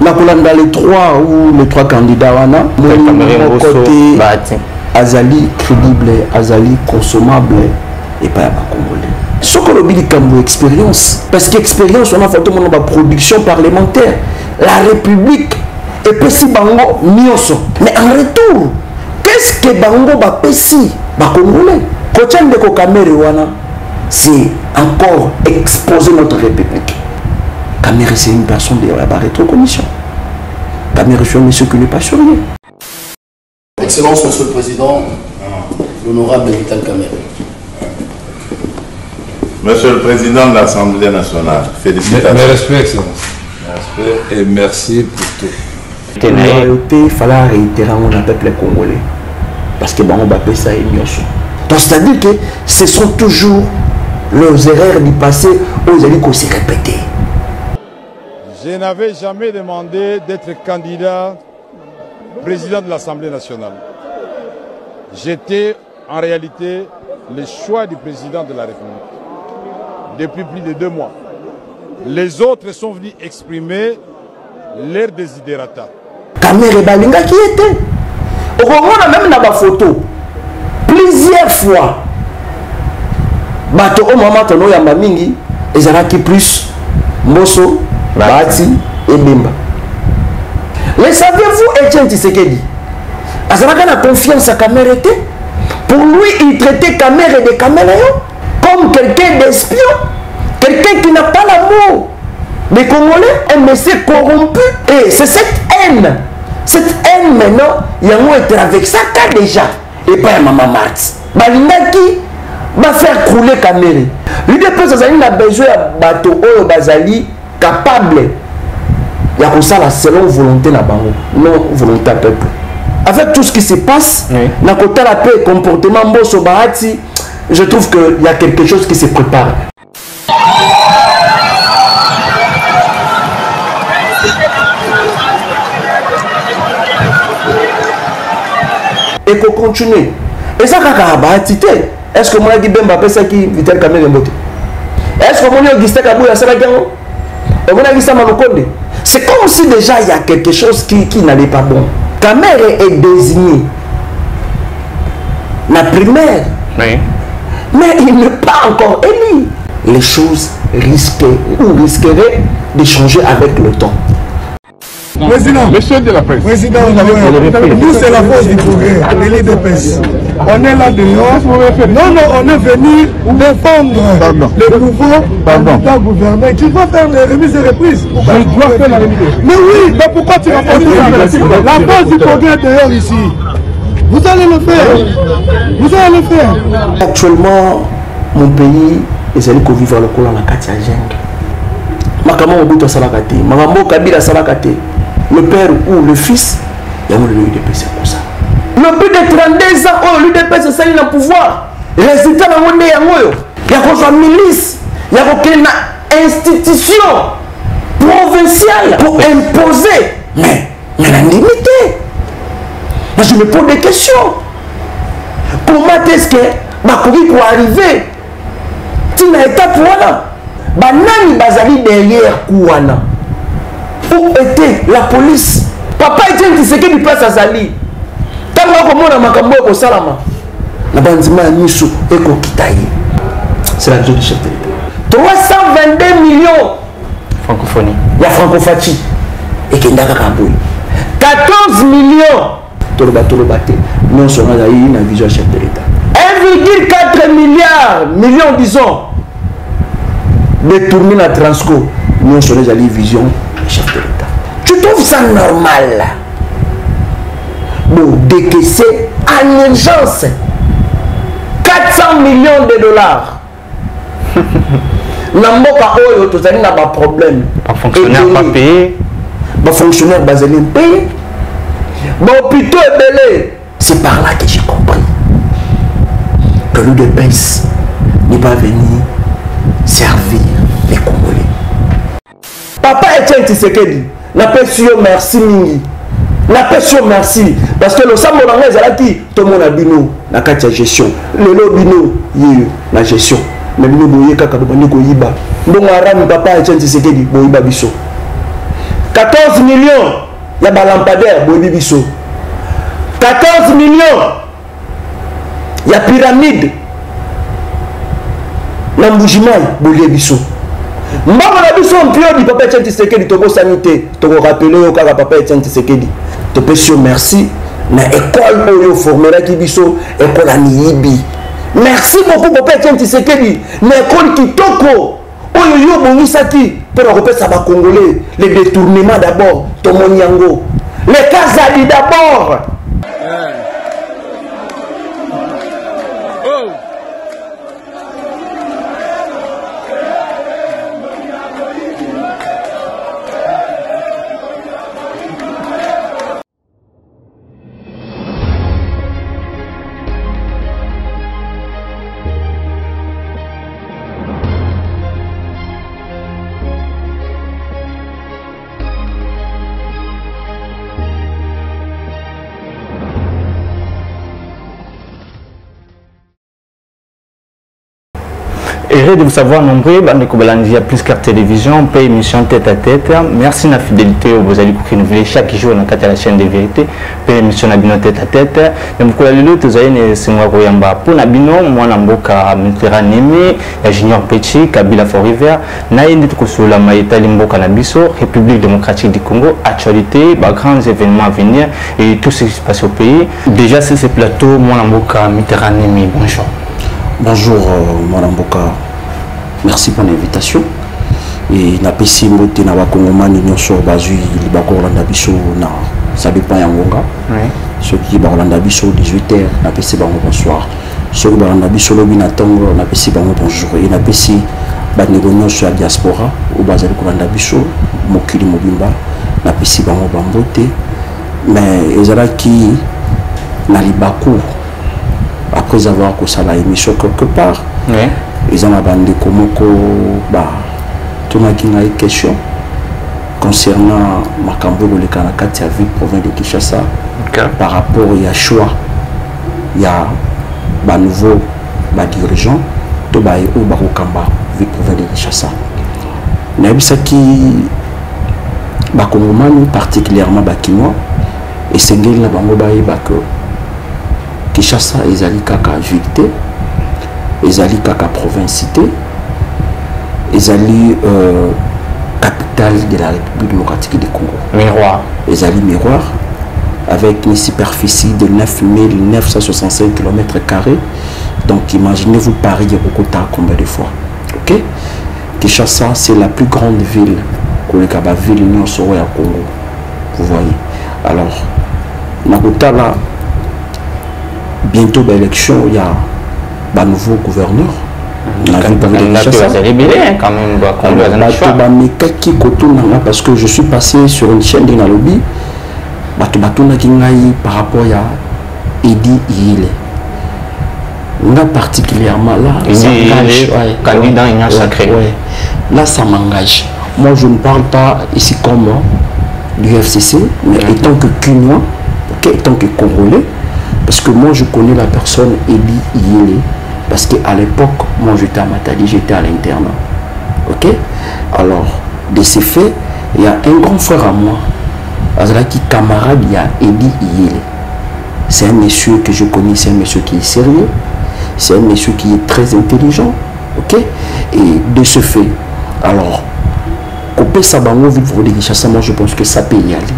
dans les trois ou les trois candidats, mon côté Azali crédible, Azali consommable et pas congolais. Ce qu'on a dit comme expérience, parce qu'expérience, on a fait tout le monde production parlementaire. La République est pessi bango mioso. Mais en retour, qu'est-ce que bango ba pessi ba congolais? Kochan de Kokamerewana, c'est encore exposer notre République. Kamere, c'est une personne de la rétrocommission. Kamere, c'est un monsieur qui n'est pas sur lui. Excellence, Monsieur le Président, l'honorable Vital Kamere. Monsieur le Président de l'Assemblée nationale, félicitations. Mes respects, Excellence. Mes respects et merci pour tout. La loyauté, il fallait réitérer mon peuple congolais. Parce que on va payer ça et mieux. Donc c'est-à-dire que ce sont toujours les erreurs du passé où ils allaient se répéter. Je n'avais jamais demandé d'être candidat président de l'Assemblée nationale. J'étais en réalité le choix du président de la République depuis plus de 2 mois. Les autres sont venus exprimer leur desiderata. Kamere Balinga qui était. On a même dans ma photo plusieurs fois. Bato o mama tono ya mamingi ezalaki plus Mbosso, Bahati et Bemba. Mais saviez-vous Etienne Tshisekedi? Azalaka na confiance à Kamere. Pour lui, il traitait Kamere de caméléon comme quelqu'un d'espion, quelqu'un qui n'a pas l'amour des Congolais, un monsieur corrompu. Et c'est cette haine maintenant, il y a un être avec ça déjà. Et pas Maman Martz. Balingaki va faire crouler Kamere. L'UDPS a besoin de bateau ou bazali capable. Il y a ça selon volonté na bango, non volonté à peuple. Avec tout ce qui se passe, na côté la paix et comportement Mbosso Bahati, je trouve qu'il y a quelque chose qui se prépare. Et pour continuer, et ça quand Bahati est-ce que moi dit Bemba pesa qui Vital Kamere Mbote? Est-ce que moi dit Augustin Kabouya ça va gagner? On a dit ça Manokonde. C'est comme si déjà il y a quelque chose qui n'allait pas bon. Kamere est désigné la primaire, mais il n'est pas encore élu. Les choses risqueraient de changer avec le temps. Président, monsieur de la presse. Président, nous c'est la force du progrès, l'UDPS. On est là dehors. Non, on est venu défendre le nouveau candidat gouverneur qui va faire les remises et reprises. Je dois faire la remise. Mais oui, mais pourquoi tu vas pas faire la force du progrès dehors ici? Vous allez le faire. Vous allez le faire. Actuellement, mon pays est allé vivre le coup dans la Katia Geng. Makama Mobutu Salakate, Magambo Kabila Salakate. Le père ou le fils, il y a l'UDPS comme ça. Le plus de 32 ans, oh, l'UDPS c'est le pouvoir. Résultat, il y a une milice, il y a une institution provinciale pour imposer. Mais il y a une limite. Moi, je me pose des questions. Comment est-ce que Bakouri pour arriver? Tu n'as pas pour là. Banani Bazali derrière Kouana. Où était la police? Papa Etienne Tshisekedi place à Zali. Quand on a makambo au Salama, la bandima Nisso et Kokitaï. C'est la du chef de l'État. 322 millions. Francophonie. La francophonie. Et Kendaka Kamboui. 14 millions. Tolobate. Nous sommes dans la vision chef de l'État. 1,4 millions disons. Détourner la Transco. Nous sommes dans la vision chef de l'État. Tu trouves ça normal? Bon, décaisser en urgence 400 millions de dollars. Namboka Oyo, tu as un problème. Pas fonctionnaire pas payé. Pas fonctionnaire basé payé. Bon, plutôt belé. C'est par là que j'ai compris que l'UDPS n'est pas venu servir les Congolais. Papa Etienne Tshisekedi, la personne merci Mingi. La personne merci. Parce que le Samoranga est tout le monde a bino, la carte de gestion. Le lobino, la gestion. Mais nous, nous, nous, nous, nous, papa Etienne Tshisekedi, nous, nous, 14 millions ya balampadaire boyebi biso 14 millions ya pyramide na mbujimai bolie biso mbango na biso mpio di papa Etienne Tshisekedi tobosani te tokorappele yo kaka papa Etienne Tshisekedi topesi yo merci na école oyo formeraki biso école ya miyibi merci beaucoup papa Etienne Tshisekedi na école kitoko oyo yo bongisaki mpo na kopesa bacongolais le détournement d'abord tomoni yango le kazali d'abord Heureux de vous savoir nombreux, bande de plus carte télévision, paye émission tête à tête. Merci de la fidélité au Bozali qui nous voulez chaque jour dans la chaîne de vérité. Paye émission Nabino tête à tête. Et vous avez le tout avez c'est moi Royamba pour Nabino, moi Namboka Méditerranée, la Junior Petit, Kabila Foriver, Naïne de Kosola Maïta Limboka Nabiso, République démocratique du Congo, actualité, grands événements à venir et tout ce qui se passe au pays. Déjà c'est ce plateau, moi Namboka Méditerranée, bonjour. Bonjour Madamboka, merci pour l'invitation. Et na pesi mbote na bakongomani nyonso bazui libako Rolanda biso na ça dépend yangonga. Ceux qui Rolanda biso 18h na pesi bango bonsoir. Ceux qui Rolanda biso lobi na tango na pesi bango bonjour. Et na pesi ba nego nyonso ya diaspora ou bazali Rolanda biso mokili mobimba na pesi bango bambote. Mais ezala ki na libako après avoir que ça la émission quelque part, ils ont abandonné comme tout le monde a une question concernant Makambo le Kanakati à ville province de Kinshasa par rapport à choix il y a un nouveau dirigeant de Bakokamba ville province de Kinshasa. N'abisa qui Bakongomani particulièrement Bakinois et c'est ngeli na bango que Kinshasa ezali kaka ville, ezali kaka province, ezali capitale de la République démocratique du Congo. Miroir. Ezali miroir avec une superficie de 9965 km². Donc imaginez-vous Paris et Bogota combien de fois. Ok? Kinshasa c'est la plus grande ville que le Kaba ville Union Soro à Congo. Vous voyez. Alors, Nakota là. Bientôt l'élection, il y a un nouveau gouverneur. Parce que je suis passé sur une chaîne de Nalobi par rapport à Edi Yile. Là particulièrement là, candidat union sacrée. Là ça m'engage. Moi je ne parle pas ici comme du FCC, mais étant que Cunois, étant que Congolais. Parce que moi je connais la personne Edi Yele. Parce qu'à l'époque, moi j'étais à Matadi, j'étais à l'internat. Ok? Alors, de ces faits, il y a un grand frère à moi. Azalaki camarade, il y a Edi Yele. C'est un monsieur que je connais, c'est un monsieur qui est sérieux. C'est un monsieur qui est très intelligent. Ok? Et de ce fait, alors, couper Sabango, moi je pense que ça peut y aller.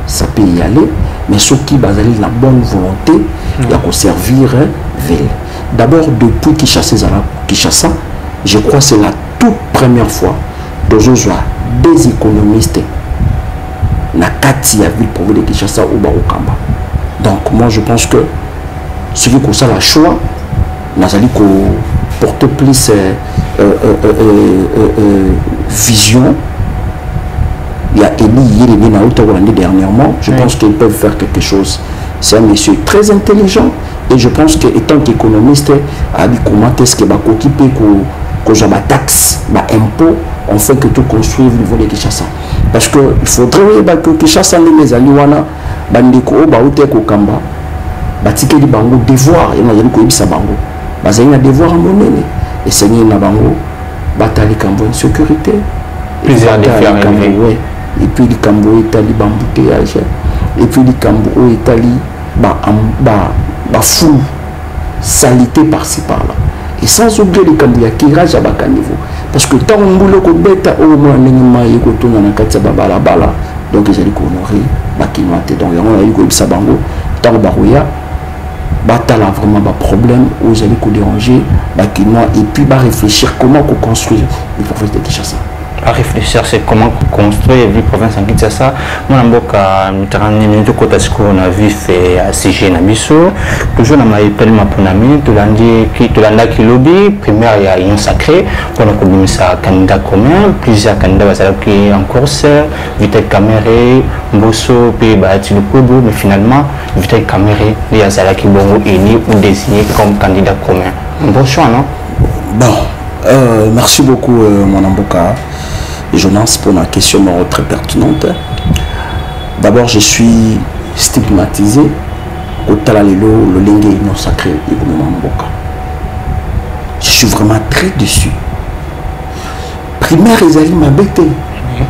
Ça peut y aller. Mais ceux qui basent la bonne volonté, il y a qu'à servir ville. D'abord, depuis Kinshasa, je crois que c'est la toute première fois que des économistes na kati ya ville province de Kinshasa ou Bakokamba. Donc moi je pense que ce qui concerne la choix, nazali ko porter plus vision. Il y a Eli dernièrement. Je pense qu'ils peuvent faire quelque chose. C'est un monsieur très intelligent et je pense qu'étant qu'économiste, comment est-ce qu'il va s'occuper que j'ai ma taxe, ma impôt, on fait que tout construire au niveau de Kinshasa. Parce qu'il faudrait que Kinshasa les aliwana, bandiko, baote kokamba, batike di bango devoir, et on a dit ça bango, bazali na devoir à monnaie et c'est na bango, batali kambo sécurité. Plusieurs défis à relever. et puis les cambo étali bambouteillage et puis les cambo étali fou salité par-ci par-là et sans oublier les cambo ya kirage à bas niveau parce que tant on boule ko beta au moins n'ima yiko tuna na katia babala bala donc ils allaient honorer bakinoate donc on a eu ko bisabango tant baroya batala vraiment ba problème où ils allaient ko déranger bakinois et puis réfléchir comment qu'on construire les provinces de Kinshasa. À réfléchir c'est comment construire la province en Kinshasa. Moi namboka mitarani minute kota siko na vu fait à CG na biso toujours na maipel maponami tolanda kilobi primaire ya union sacrée pour nakobimisa candidat commun plusieurs candidats bazalaki en course Vital Kamerhe Mbosso pe baati lokobo mais finalement Vital Kamerhe li azalaki bongo élu ou désigné comme candidat commun. Bon choix non? Bon, merci beaucoup mon amboka. Jonas pour la question très pertinente. D'abord, je suis stigmatisé au Talalelo, le lingue non sacré et Mboka. Je suis vraiment très déçu. Primaire, ils allaient m'embêter.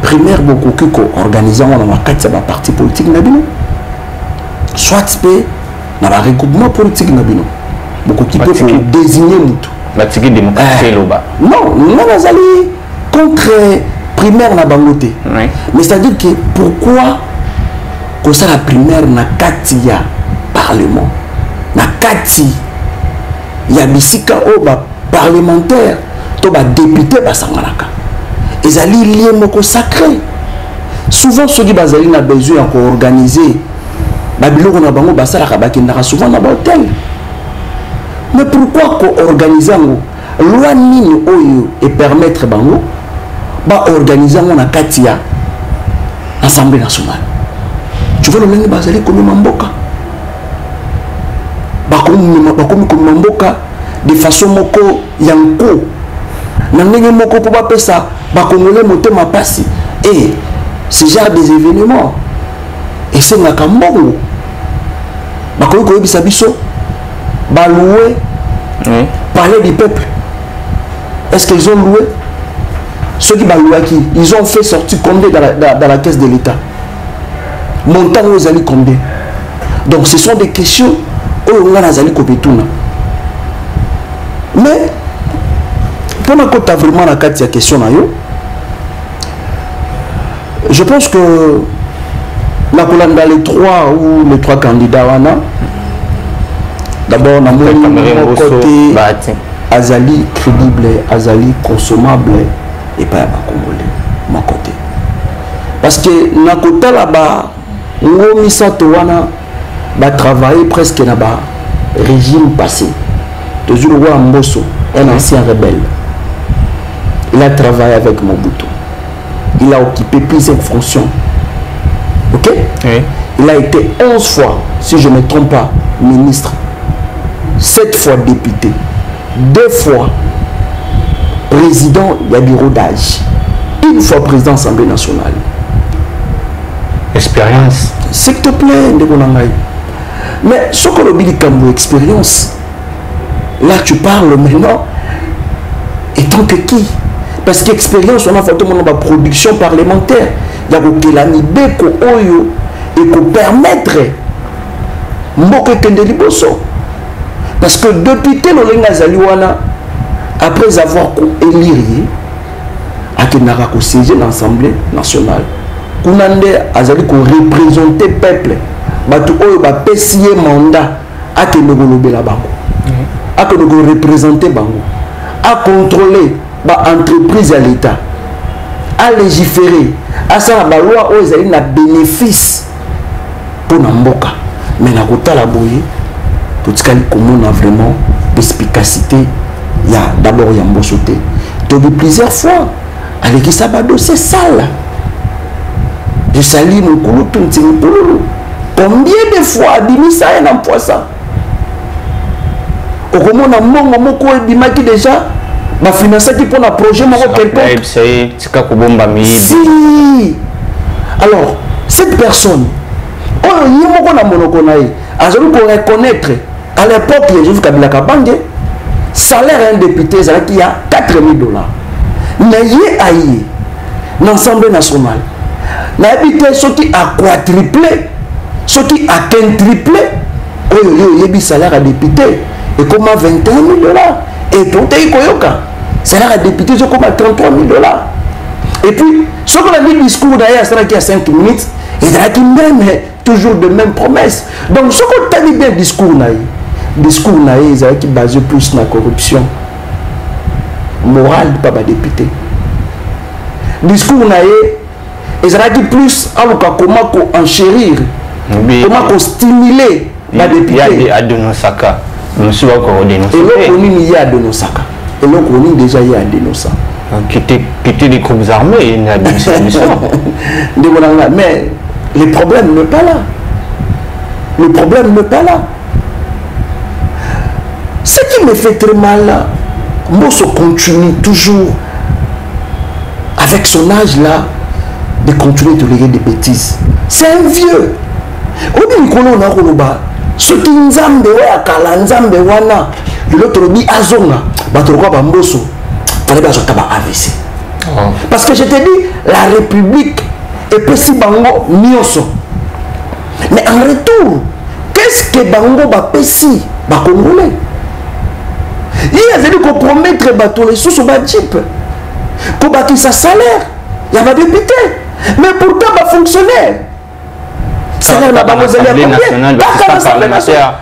Primaire, beaucoup qui organisant dans ma carte, ma parti politique nabino. Soit dans la regroupement politique nabino. Beaucoup qui peut désigner Moutou. Non, nous allons contre primaire na bangoté. Oui. Mais c'est-à-dire que pourquoi que ça la primaire na katia parlement na kati ya bisika o ba parlementaire to ba député ba sangalaka. Ezali lié moko sacré. Souvent ceux qui bazali na besoin encore organiser ba biloko na bango basala ka bakendaka souvent na hôtel. Mais pourquoi ko organiser ngo loi nini oyo et permettre bango ba organiser mon akatia Assemblée nationale. Tu vois le lingue basali comme Mamboka. Ba comme Mamboka de façon moko yanko. Na ndenge moko pour ba pesa ba congolais motema pasi et ce genre des événements et c'est na kambongo. Ba ko bisa biso ba louer parler du peuple. Est-ce qu'ils ont loué? Ceux qui ont loué, ils ont fait sortir combien dans la caisse de l'État? Montant aux alliés combien? Donc ce sont des questions où on a les alliés compétents. Mais pour la côte vraiment la carte de question, je pense que dans les trois candidats, d'abord on a mon côté Azali crédible, Azali consommable et pas à Congolais, mon côté. Parce que na côté là-bas, on a travaillé presque là-bas, régime passé. Toujours le roi Mbosso, un ancien rebelle. Il a travaillé avec Mobutu. Il a occupé plusieurs fonctions. Ok? Oui. Il a été 11 fois, si je ne me trompe pas, ministre. 7 fois député. 2 fois président du bureau d'âge. 1 fois président de l'Assemblée nationale. Expérience. S'il te plaît, Ndegonangaï. Mais ce qu'on oublie comme expérience, là tu parles maintenant, étant que qui? Parce qu'expérience, on a fait tout le monde en production parlementaire. Il y a beaucoup de oyo et qu'on permettre Mboke Kendeli Bosso. Parce que depuis Telolenga Zaliwana, après avoir éliré, à Kenara ko siéger dans l'Assemblée nationale, Kunande Azali ko représenter peuple, batu oyo ba pesier mandat à Kenogolobe la bango, à Kenogo représenter bango, à contrôler ba entreprise à l'État, à légiférer, à ça la loi oyo ezali na bénéfice pour Namboka, mais na kota la boye. Tout ce qu'on a vraiment d'efficacité, il y a d'abord il y a Mbosso. Donc plusieurs fois, avec ça, c'est sale. Je salue mon coulou, combien de fois Dimi ça et n'emploi ça? Au moment où on a dit déjà, ma finance qui pour un projet, quelqu'un. Si. Alors, cette personne, pour reconnaître. À l'époque, les juifs Kabila Kabangé, salaire d'un député, il y a 4 000 $. Mais il y a dans l'Assemblée nationale, n'habite ce qui a quadruplé, ce qui a quintuplé, il y a salaire à député, et comme 21 000 $. Et tout est koyoka, salaire à député, c'est comme 33 000 $. Et puis, ce qu'on a dit discours d'ailleurs, c'est qu'il y a 5 minutes, il y a qui même toujours de mêmes promesses. Donc, ce qu'on t'a dit bien discours naïf, c'est qui basé plus sur la corruption morale, pas député. Discours naïf, il y a qui plus comment enchérir, comment stimuler la député. Il y a Adonosaka. Monsieur Adonosaka. Et l'autre, il y a Adonosaka. Et l'autre, déjà, il y a Adonosaka. Qui étaient des groupes armés, il y a une solution. Mais le problème n'est pas là. Le problème n'est pas là. Ce qui me fait très mal là, Mbosso continue toujours avec son âge là de continuer de lire des bêtises. C'est un vieux. On dit qu'on a un ce qui nous a dit l'autre dit Azonga, Mbosso. Parce que je te dis, la République est possible Bango Nyoso. Mais en retour, qu'est-ce que Bango va pessi va congolais? Il a fallu qu'on promette les sous sur le jeep, qu'on bâtisse sa salaire. Il y a des députés, mais pourtant va fonctionnaire. Salaire n'a pas besoin de l'Assemblée nationale.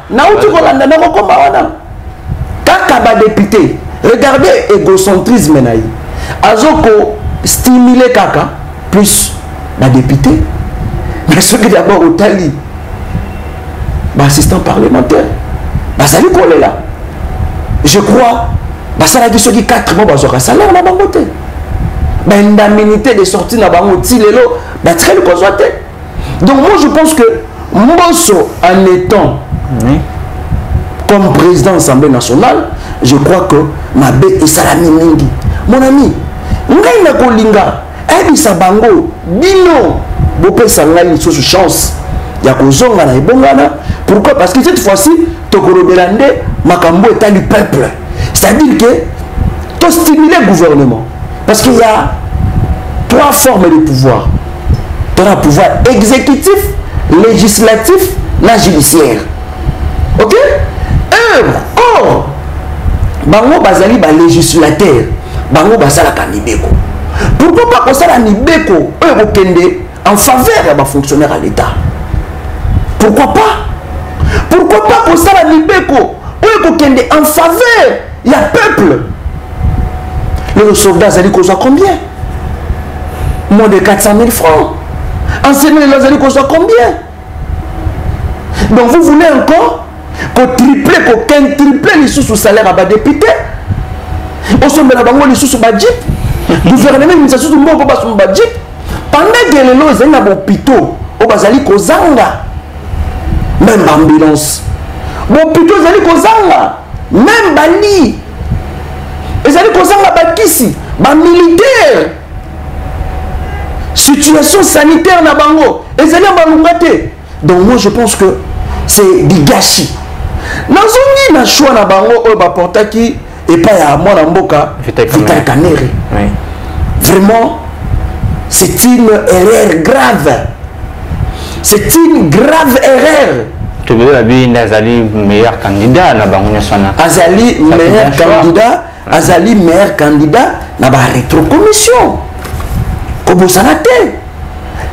Kaka député. Regardez l'égocentrisme. Azoko stimuler Kaka plus la députée. Mais ce qui d'abord au Tali, assistant parlementaire, ça lui colle là. Je crois, ça a dit ceux qui 4 mois, ça salaire na bangote. Indemnité de sortie na bangote, lelo, très le consoité. Donc moi je pense que Mbosso en étant comme président de l'Assemblée nationale, je crois que Mabé et Salami Mingi. Mon ami, ngai na kolinga, ebisa bango, dino, bopé sangali sous chance. Ya kozonga na ebongana. Pourquoi? Parce que cette fois-ci, Tokorobelande, Makambo est du peuple. C'est-à-dire que tu stimuler le gouvernement. Parce qu'il y a 3 formes de pouvoir. Tu as un pouvoir exécutif, législatif, et judiciaire. Ok? Or, bango bazali ba législateur, bango bazala kanibeko. Pourquoi pas qu'on s'ala nibeko en faveur des fonctionnaires à l'État? Pourquoi pas? Pourquoi pas qu'on s'ala nibeko en faveur il y a peuple? Les soldats zali koza combien? Moins de 400 000 francs. Enseignants les zali koza combien? Donc vous voulez encore qu'on triple, qu'on quintuple les sous-salaires à bas député? On se met là-bas les sous-budget. Le gouvernement nous a sous mon budget. Pendant que les lois sont dans l'hôpital, on va aller kozanga. Même ambulance. L'hôpital zali kozanga. Même bali. Ils allaient kozanga bakisi, ba militaire. Situation sanitaire na bango. Ils allaient balungate. Donc moi je pense que c'est du gâchis. Nazongi na choix na bango o ba portaki et pas à moi na mboka Vital Kamerhe. Oui. Vraiment c'est une erreur grave. C'est une grave erreur. Tu veux dire Azali meilleur candidat na bango national. Azali meilleur candidat, Azali meilleur candidat na ba rétrocommission. Comme ça n'a été.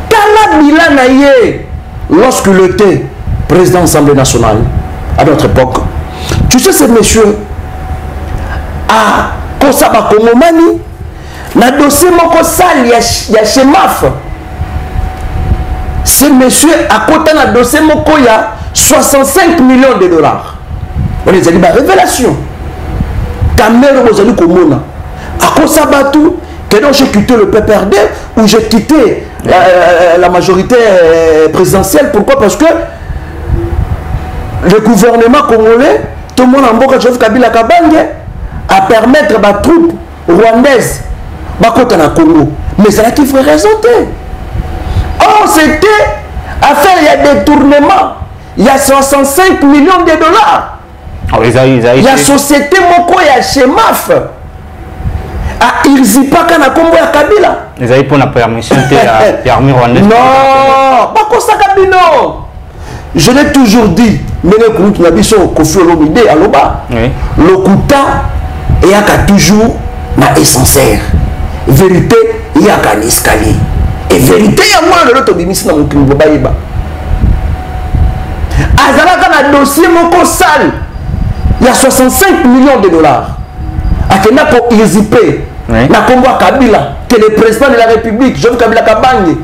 Kala bilan na ye lorsque il était président de l'Assemblée nationale à notre époque. Tu sais ce monsieur à Kosaba Kongomani na dossier moko sale ya Chemaf. Ce monsieur à côté na dossier moko ya 65 millions de dollars. On les a dit bah révélation. Caméra vous allez komona. À Kosaba tout que donc j'ai quitté le PPRD ou j'ai quitté la majorité présidentielle. Pourquoi? Parce que le gouvernement congolais, tout le monde en Boka Joseph Kabila Kabange, à permettre à les troupes rwandaises de la Congo. Mais c'est là qu'il faut raisonner. Or, c'était affaire, il y a détournement. Il y a 65 millions de dollars. Il y a société Moko, il y a Chemaf. à Irzipaka na kombo ya Kabila. Ils avaient pour la permission de l'armée rwandaise. Non, pas comme ça Kabino. Je l'ai toujours dit, mais le coup qui n'a pas Kofi Olomide à Loba. Le Kouta il y a toujours na essentiel. Vérité, il y a qu'un escalier. Et vérité, il y a moi le l'autre bimisi na mokili bobayeba. Azalaka na dossier moko sale. Il y a 65 millions de dollars. Akena pour Irzipé. Na kombo Kabila, que le président de la République, Joseph Kabila Kabange,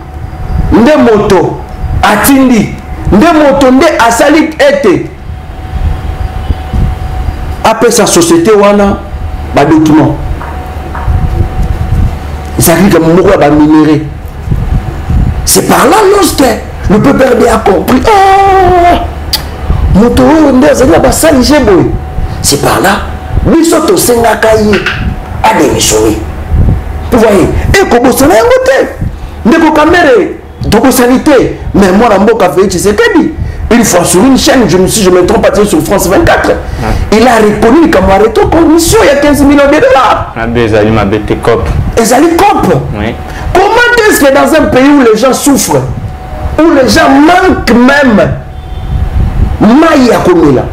nde moto atindi, nde moto nde asali ete. Après sa société wana ba document. Ça dit que mon va minérer. C'est par là lorsque le peuple a compris. Oh, moto nde azali ba sali jeboy. C'est par là. Bisoto senga kaye a démissionné. Vous voyez, et comme ça n'a rien goûté. Ndeko Kamere, Doko Sanité, mais moi la mboka fait c'est dit. Une fois sur une chaîne, je me trompe pas sur France 24, il a reconnu comme arrêté commission il y a 15 millions de dollars. Ezali ma bête cop. Ezali cop. Oui. Comment est-ce que dans un pays où les gens souffrent, où les gens manquent même, Maya Komela,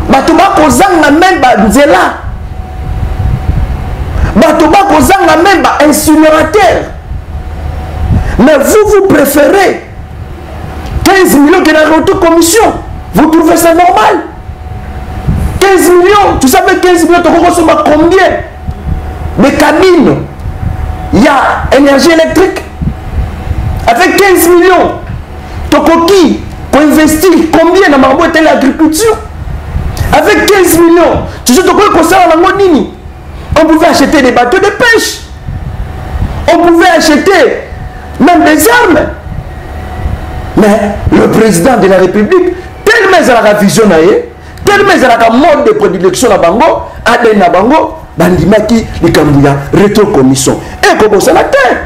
Batoba Kozanga même Banzela, Batoba Kozanga même incinérateur. Mais vous préférez 15 millions de la commission. Vous trouvez ça normal? 15 millions, tu savais 15 millions, tu consommes combien de cabines? Il y a énergie électrique. Avec 15 millions, Tokoki, pour investir combien dans ma boîte de l'agriculture? Avec 15 millions, tu sais, Tokoki, on pouvait acheter des bateaux de pêche. On pouvait acheter même des armes. Mais le président de la République, tellement il a la vision, tellement il a la mode de prédilection à Bango, à Dena Bango, Bandimaki, les Kambouya, rétro-commission. Et comment ça la terre?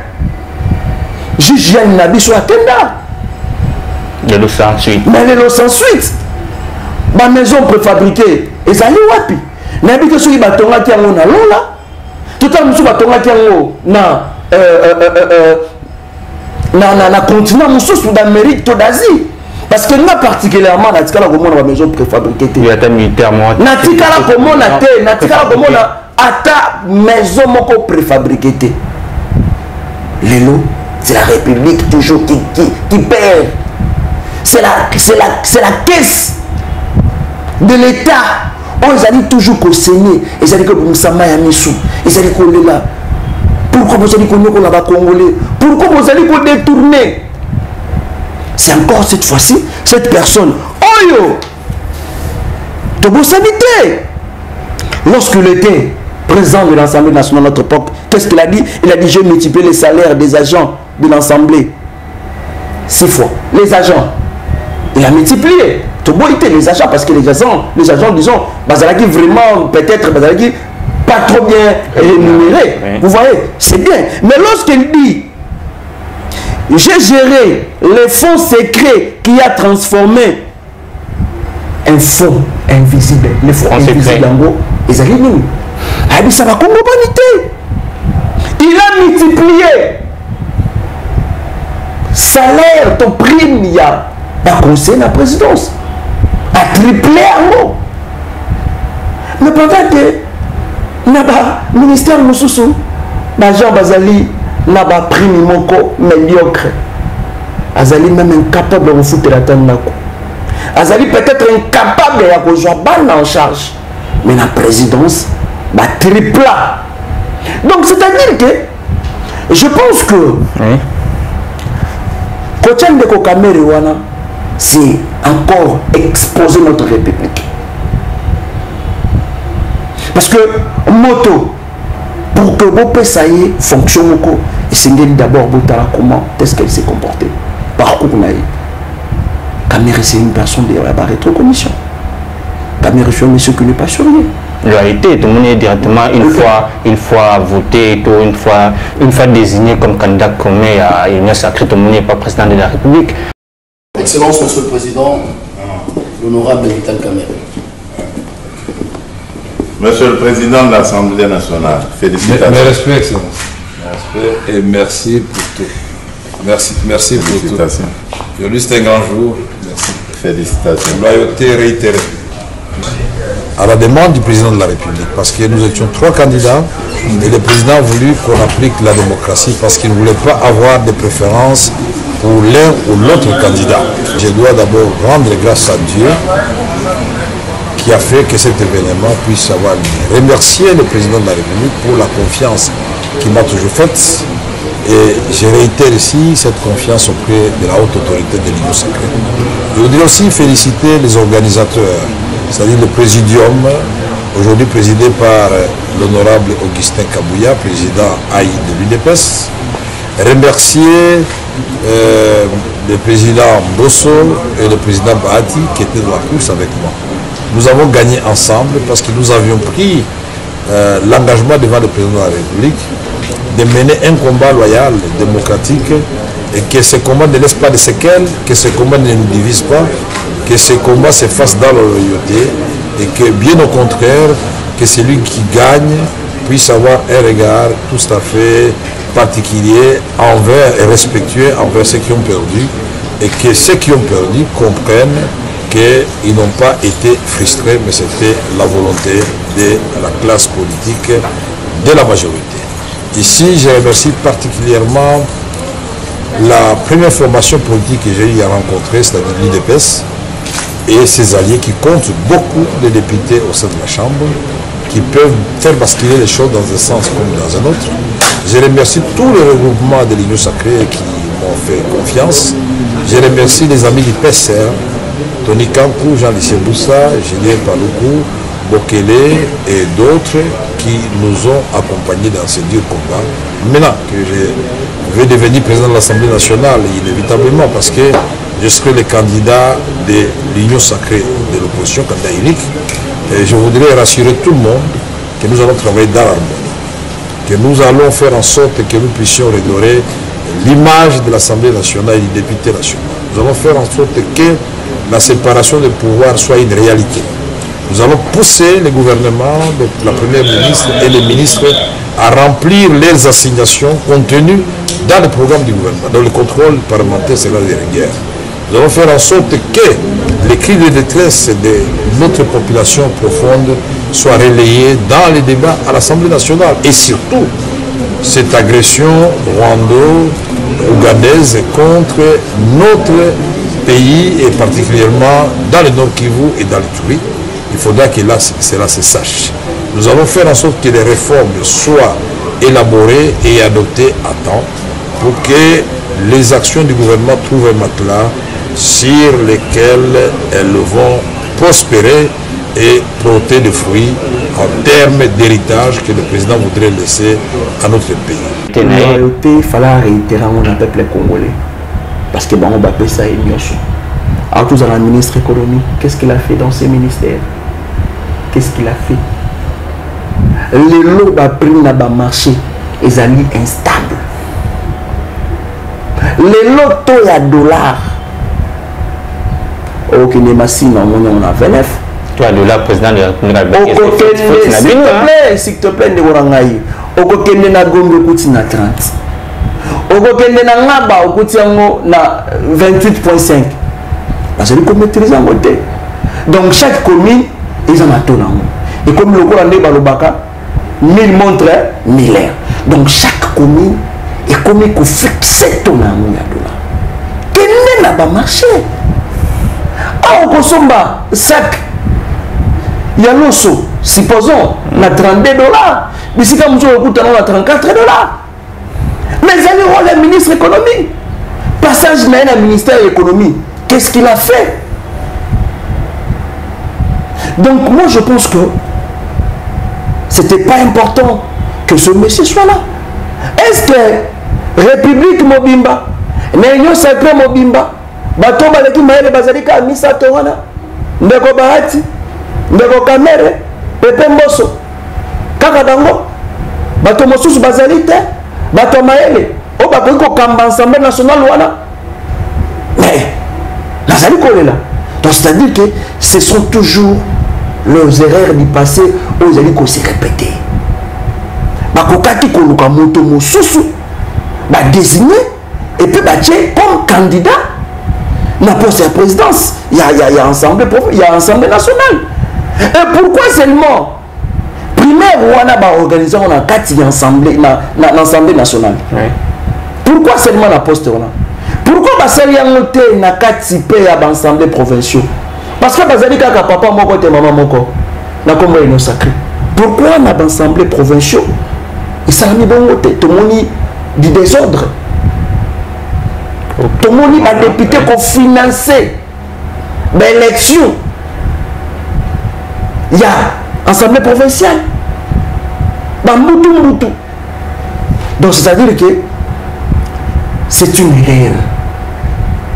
Juge Yann Nabi sur la tenda. Il y a le sang suite. Mais le sang suite. Ma maison préfabriquée, et ça y est wapi. Nabi que celui batonga qui a mon là. Tout à l'heure, batonga qui a na continent mususu d'Amérique to d'Asie parce que nga particulièrement na tikala komona ba maison préfabriquée te ya ta militairement na tikala komona te na tikala komona ata maison moko préfabriquée te lelo c'est la République toujours qui perd, c'est la caisse de l'État. Ils allaient toujours conseiller, ils allaient que Moussama Yamissou, ils allaient coller là. Pourquoi vous allez connaître qu'on va Congolais? Pourquoi vous allez détourner? C'est encore cette fois-ci, cette personne. Oyo! Togo Sanité! Lorsqu'il était président de l'Assemblée nationale à notre époque, qu'est-ce qu'il a dit? Il a dit: je multiplie les salaires des agents de l'Assemblée 6 fois. Les agents. Il a multiplié. Togo était les agents parce que les agents disons, Bazalaki vraiment, peut-être, Bazalaki pas trop bien rémunéré. Oui. Vous voyez, c'est bien. Mais lorsqu'il dit: j'ai géré les fonds secrets qui a transformé un fonds invisible, les fonds invisibles en gros, ils arrivent nous. Ça va comme humanité. Il a multiplié salaire, ton prime, il y a pas conseil de la présidence, a triplé en gros. Mais pendant que Naba, ministère Moussoussou, Jean Bazali, Naba prime moko médiocre. Azali même incapable de foutre la tête. Azali peut-être incapable de jouer en charge. Mais la présidence, tripla. Donc c'est-à-dire que je pense que Kochan de Kokamere, c'est encore exposer notre République. Parce que moto, pour que vos PSAI fonctionne, c'est d'abord comment est-ce qu'elle s'est comportée. Parcours Kamere, c'est une personne de la rétrocommission. Kamere, c'est un monsieur qui n'est pas sur rien. Il a été, tout le monde est directement une fois voté, une fois désigné comme candidat comme il est sacré, tout le monde n'est pas président de la République. Excellence, Monsieur le Président, l'honorable Vital Kamere. Monsieur le Président de l'Assemblée nationale, félicitations. Mes respects, Excellence. Mes respects et merci pour tout. Merci pour tout. Aujourd'hui, c'est un grand jour. Merci. Félicitations. Loyauté réitérée. À la demande du président de la République, parce que nous étions 3 candidats et le président a voulu qu'on applique la démocratie parce qu'il ne voulait pas avoir de préférence pour l'un ou l'autre candidat. Je dois d'abord rendre grâce à Dieu qui a fait que cet événement puisse avoir lieu. Remercier le président de la République pour la confiance qu'il m'a toujours faite et je réitère ici cette confiance auprès de la haute autorité de l'Union sacrée. Je voudrais aussi féliciter les organisateurs, c'est-à-dire le présidium, aujourd'hui présidé par l'honorable Augustin Kabouya, président AI de l'UDPS. Remercier le président Bosso et le président Bahati qui étaient dans la course avec moi. Nous avons gagné ensemble parce que nous avions pris l'engagement devant le président de la République de mener un combat loyal, démocratique, et que ce combat ne laisse pas de séquelles, que ce combat ne nous divise pas, que ce combat se fasse dans la loyauté, et que bien au contraire, que celui qui gagne puisse avoir un regard tout à fait particulier envers et respectueux envers ceux qui ont perdu, et que ceux qui ont perdu comprennent qu'ils n'ont pas été frustrés, mais c'était la volonté de la classe politique, de la majorité. Ici, je remercie particulièrement la première formation politique que j'ai eu à rencontrer, c'est-à-dire l'UDPS, et ses alliés qui comptent beaucoup de députés au sein de la Chambre, qui peuvent faire basculer les choses dans un sens comme dans un autre. Je remercie tous les regroupements de l'Union sacrée qui m'ont fait confiance. Je remercie les amis du PSR, Tony Kankou, Jean-Lucien Boussa, Julien Paloukou, Bokele et d'autres qui nous ont accompagnés dans ce dur combat. Maintenant que je vais devenir président de l'Assemblée nationale, inévitablement, parce que je serai le candidat de l'Union sacrée de l'opposition, candidat unique, et je voudrais rassurer tout le monde que nous allons travailler dans l'harmonie, que nous allons faire en sorte que nous puissions redorer l'image de l'Assemblée nationale et du député national. Nous allons faire en sorte que la séparation des pouvoirs soit une réalité. Nous allons pousser le gouvernement, la première ministre et les ministres à remplir leurs assignations contenues dans le programme du gouvernement, dans le contrôle parlementaire, c'est la guerre. Nous allons faire en sorte que les cris de détresse de notre population profonde soient relayés dans les débats à l'Assemblée nationale. Et surtout, cette agression rwando-ougandaise contre notre pays, et particulièrement dans le Nord Kivu et dans l'Ituri, il faudra que là, cela se sache. Nous allons faire en sorte que les réformes soient élaborées et adoptées à temps pour que les actions du gouvernement trouvent un matelas sur lesquels elles vont prospérer et porter des fruits en termes d'héritage que le président voudrait laisser à notre pays. La loyauté, il fallait réitérer mon peuple congolais. Parce que on va appeler ça une notion. Alors, tout le ministre économie, qu'est-ce qu'il a fait dans ses ministères? Qu'est-ce qu'il a fait? Les lots prix dans le marché, ils allaient instables. Les lots taux à dollars. Ok, les machines, on a 29. Toi, le président de la République, s'il te plaît, ok, na gombe kuti na 30. Okokende na ngaba okuti yango na 28.5. Parce que vous maîtrisez en côté. Donc chaque commune ils ont un taux. Et comme le courant de Balobaka, 1000 montres, 1000 airs. Donc chaque commune est comme il faut fixer ton amour. Quel n'a pas marché? Ah, on consomme sac. Il y a l'osso, supposons, na 32 $. Mais si comme on coûte à 34 $. Mais il y a le ministre économie. Passage dans le ministère de l'économie. Qu'est-ce qu'il a fait? Donc moi je pense que c'était pas important que ce monsieur soit là. Est-ce que République Mobimba, Néo Sacré Mobimba, bato baleki maele bazalika misa towana, ndeko Bahati, ndeko Kamere, Pepe Mboso, kaka dango, bato mosusu bazalite, bato maele, o bakoki kokamba Assemblée nationale wana. Mais nazali kolela. Donc c'est-à-dire que ce sont toujours leurs erreurs du passé, ils allaient se répéter. Bakokaki koluka moto mosusu, ba désigné et puis ba tché comme candidat na poste à la présidence. Il y a Assemblée nationale. Et pourquoi seulement primaire on a organisé on a 4 assemblées dans l'Assemblée nationale. Pourquoi seulement la poste on a? Pourquoi basali yangote na 4 pays à l'Assemblée provinciale? Parce que bazali kaka papa moko te maman moko na kombo eno sacré. Pourquoi na l'Assemblée provinciale et ça a mis bon côté tout le monde du désordre. Tout le monde a député qu'on finançait l'élection. Il y a Assemblée provinciale. Bamboutou. Donc c'est-à-dire que c'est une erreur.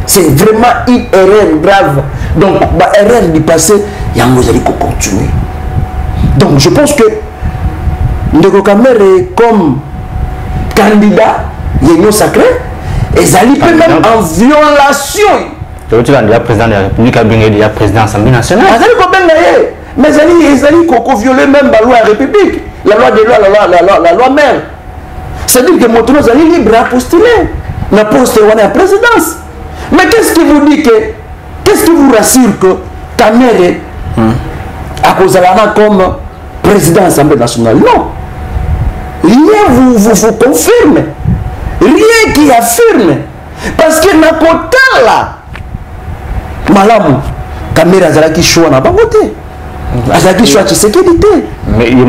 C'est vraiment une erreur grave. Donc, l'erreur du passé, il y a un allez continuer. Donc je pense que Ndeko Kamere comme candidat, il est sacré, et Zali peut même en violation. Tu as président de la République, il y a président de l'Assemblée nationale. Mais Zali Koko violé même la loi de la République, la loi de la loi mère. C'est-à-dire que Motono Zali libre à postuler. La poste est en présidence. Mais qu'est-ce qui vous dit que, qu'est-ce qui vous rassure que Kamere a posé la main comme président de l'Assemblée nationale? Non. Rien vous confirme. Rien qui affirme. Parce que n'a pas là. Malamu. Kamere Azalaki choix n'a pas voté. Azalaki choix de sécurité. Mais il y a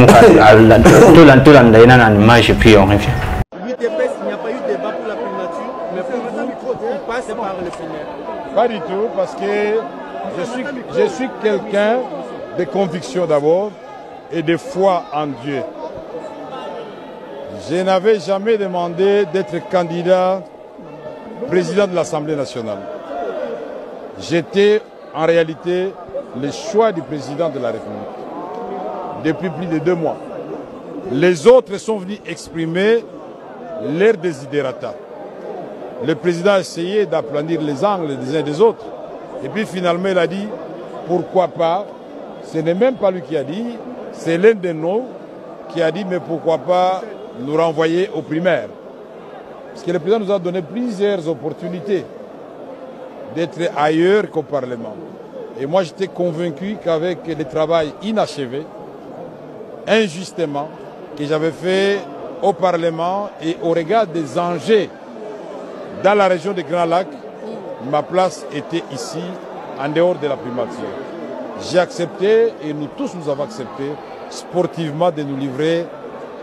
une image et puis on revient. L'UDPS, il n'y a pas eu de débat pour la primature, mais pour vous, il passe par le primaire. Pas du tout, parce que je suis quelqu'un de conviction d'abord et de foi en Dieu. Je n'avais jamais demandé d'être candidat président de l'Assemblée nationale. J'étais en réalité le choix du président de la République depuis plus de 2 mois. Les autres sont venus exprimer leur desiderata. Le président a essayé d'aplanir les angles des uns des autres. Et puis finalement il a dit, pourquoi pas, ce n'est même pas lui qui a dit, c'est l'un de nous qui a dit, mais pourquoi pas nous renvoyer aux primaires. Parce que le président nous a donné plusieurs opportunités d'être ailleurs qu'au Parlement. Et moi j'étais convaincu qu'avec le travail inachevé, injustement, que j'avais fait au Parlement et au regard des enjeux dans la région des Grands Lacs, ma place était ici, en dehors de la primature. J'ai accepté, et nous tous nous avons accepté, sportivement de nous livrer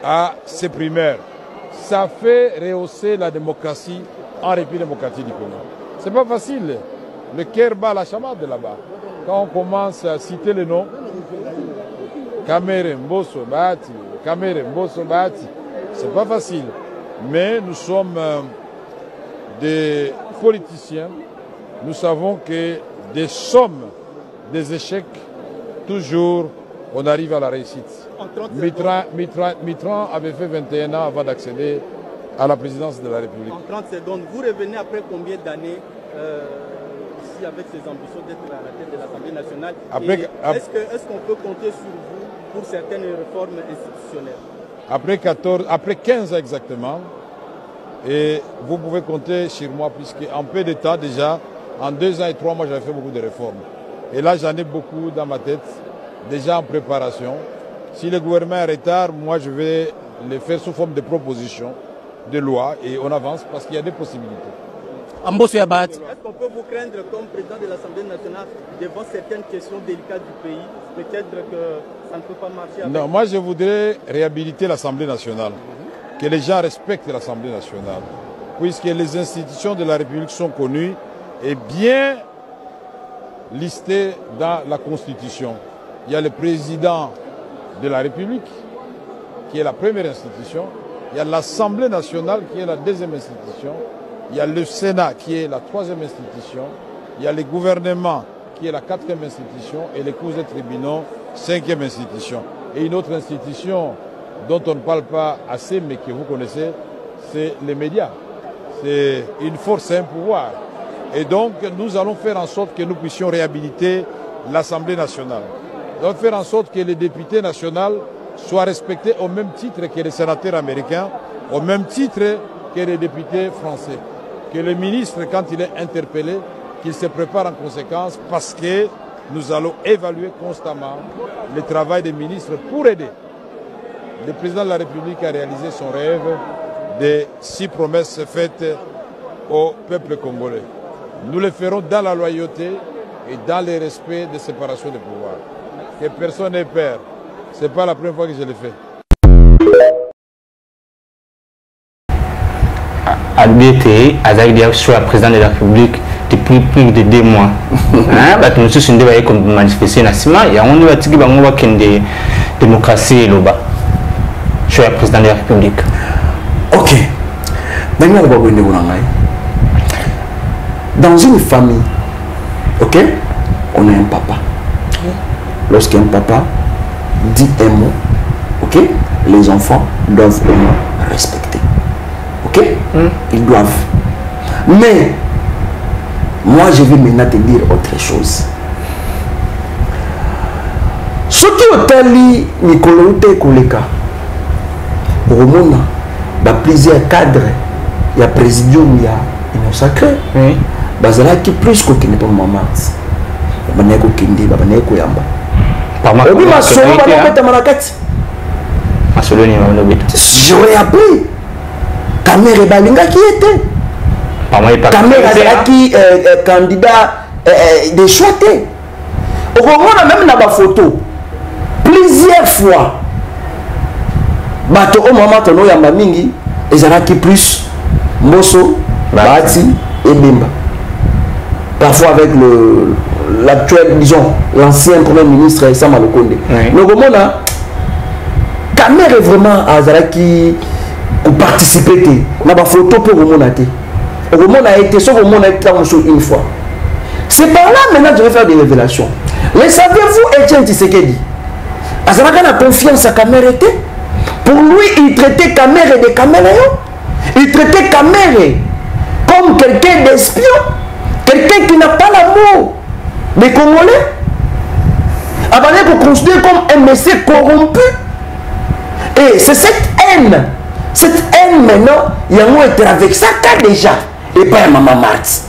à ces primaires. Ça fait rehausser la démocratie en République démocratique du Congo. C'est pas facile. Le cœur bat la chamade là-bas. Quand on commence à citer les noms, Kamere Mbosso Bahati, Kamere Mbosso Bahati, c'est pas facile. Mais nous sommes des politiciens. Nous savons que des sommes, des échecs, toujours on arrive à la réussite. Mitran avait fait 21 ans avant d'accéder à la présidence de la République. En 30 secondes, vous revenez après combien d'années ici avec ces ambitions d'être à la tête de l'Assemblée nationale? Est-ce qu'on peut compter sur vous pour certaines réformes institutionnelles? Après 15 ans exactement, et vous pouvez compter sur moi, puisqu'en peu de temps déjà, en 2 ans et 3 mois, j'avais fait beaucoup de réformes. Et là, j'en ai beaucoup dans ma tête, déjà en préparation. Si le gouvernement est en retard, moi, je vais les faire sous forme de propositions de loi et on avance parce qu'il y a des possibilités. Est-ce qu'on peut vous craindre comme président de l'Assemblée nationale devant certaines questions délicates du pays? Peut-être que ça ne peut pas marcher avec... Non, moi, je voudrais réhabiliter l'Assemblée nationale. Que les gens respectent l'Assemblée nationale, puisque les institutions de la République sont connues et bien listées dans la Constitution. Il y a le président de la République, qui est la première institution. Il y a l'Assemblée nationale, qui est la 2e institution. Il y a le Sénat, qui est la 3e institution. Il y a le gouvernement, qui est la 4e institution. Et les cours et tribunaux, 5e institution. Et une autre institution dont on ne parle pas assez, mais que vous connaissez, c'est les médias. C'est une force et un pouvoir. Et donc, nous allons faire en sorte que nous puissions réhabiliter l'Assemblée nationale. doit faire en sorte que les députés nationaux soient respectés au même titre que les sénateurs américains, au même titre que les députés français. Que le ministre, quand il est interpellé, qu'il se prépare en conséquence parce que nous allons évaluer constamment le travail des ministres pour aider le président de la République à réaliser son rêve des 6 promesses faites au peuple congolais. Nous le ferons dans la loyauté et dans le respect de séparation des pouvoirs. Que personne n'ait peur. Ce n'est pas la première fois que je le fais. ABT, Azaïdia soit président de la République depuis plus de 2 mois. Nous sommes comme manifester nassima et on va dire que la démocratie est là-bas. Je suis président de la République. Ok. Dans une famille, ok, on a un papa. Lorsqu'un papa dit un mot, ok, les enfants doivent le respecter. Ok, ils doivent. Mais moi, je vais maintenant te dire autre chose. Ce qui est tali Nicolas Koleka, au Mona, il y a plusieurs cadres, il y a présidium, il y a une sacré. Bazala qui plus que qui n'est pas maman. Baneko Kindi, Baneko Yamba. Obi Masolo, Baneko Marakati. Masolo ni Manobi. J'aurais appris. Kamere Balinga qui était. Kamere qui candidat de choité. On a même dans la photo plusieurs fois. Bato au moment où on a mingi, Ezaraki plus Mosso, Bati et Bimba. Parfois avec l'actuel, disons, l'ancien premier ministre Sama Lokonde. Donc au moment Kamere est vraiment à Ezaraki pour participer. On a une photo pour le monde. Le monde a été, sauf que le monde a été une fois. C'est par là maintenant que je vais faire des révélations. Mais savez-vous, Etienne Tshisekedi, Azaraka a confiance à Kamere. Pour lui, il traitait Kamere de caméléon. Il traitait Kamere comme quelqu'un d'espion. Quelqu'un qui n'a pas l'amour des Congolais. Avant qu'on considère comme un monsieur corrompu. Et c'est cette haine. Cette haine maintenant, Yango était avec ça déjà. Et pas Maman Marthe.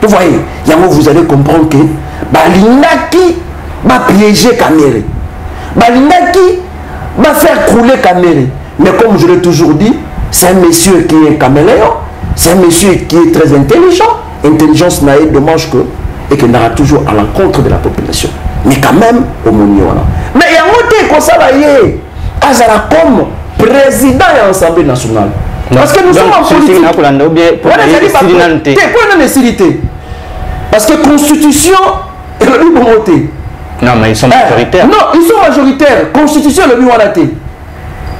Vous voyez, Yango, vous allez comprendre que Balindaki va piéger Kamere. Balindaki va faire couler Kamere. Mais comme je l'ai toujours dit, c'est un monsieur qui est caméléon. C'est un monsieur qui est très intelligent. Intelligence n'a eu de manche que et qui n'aura toujours à l'encontre de la population. Mais quand même, au Mouniona. Mais Yango était comme ça, Azara comme président de l'Assemblée nationale. Parce que nous sommes en politique. Parce que la Constitution est le libre voté. Non, mais ils sont majoritaires. Non, ils sont majoritaires. Constitution est le libre voté.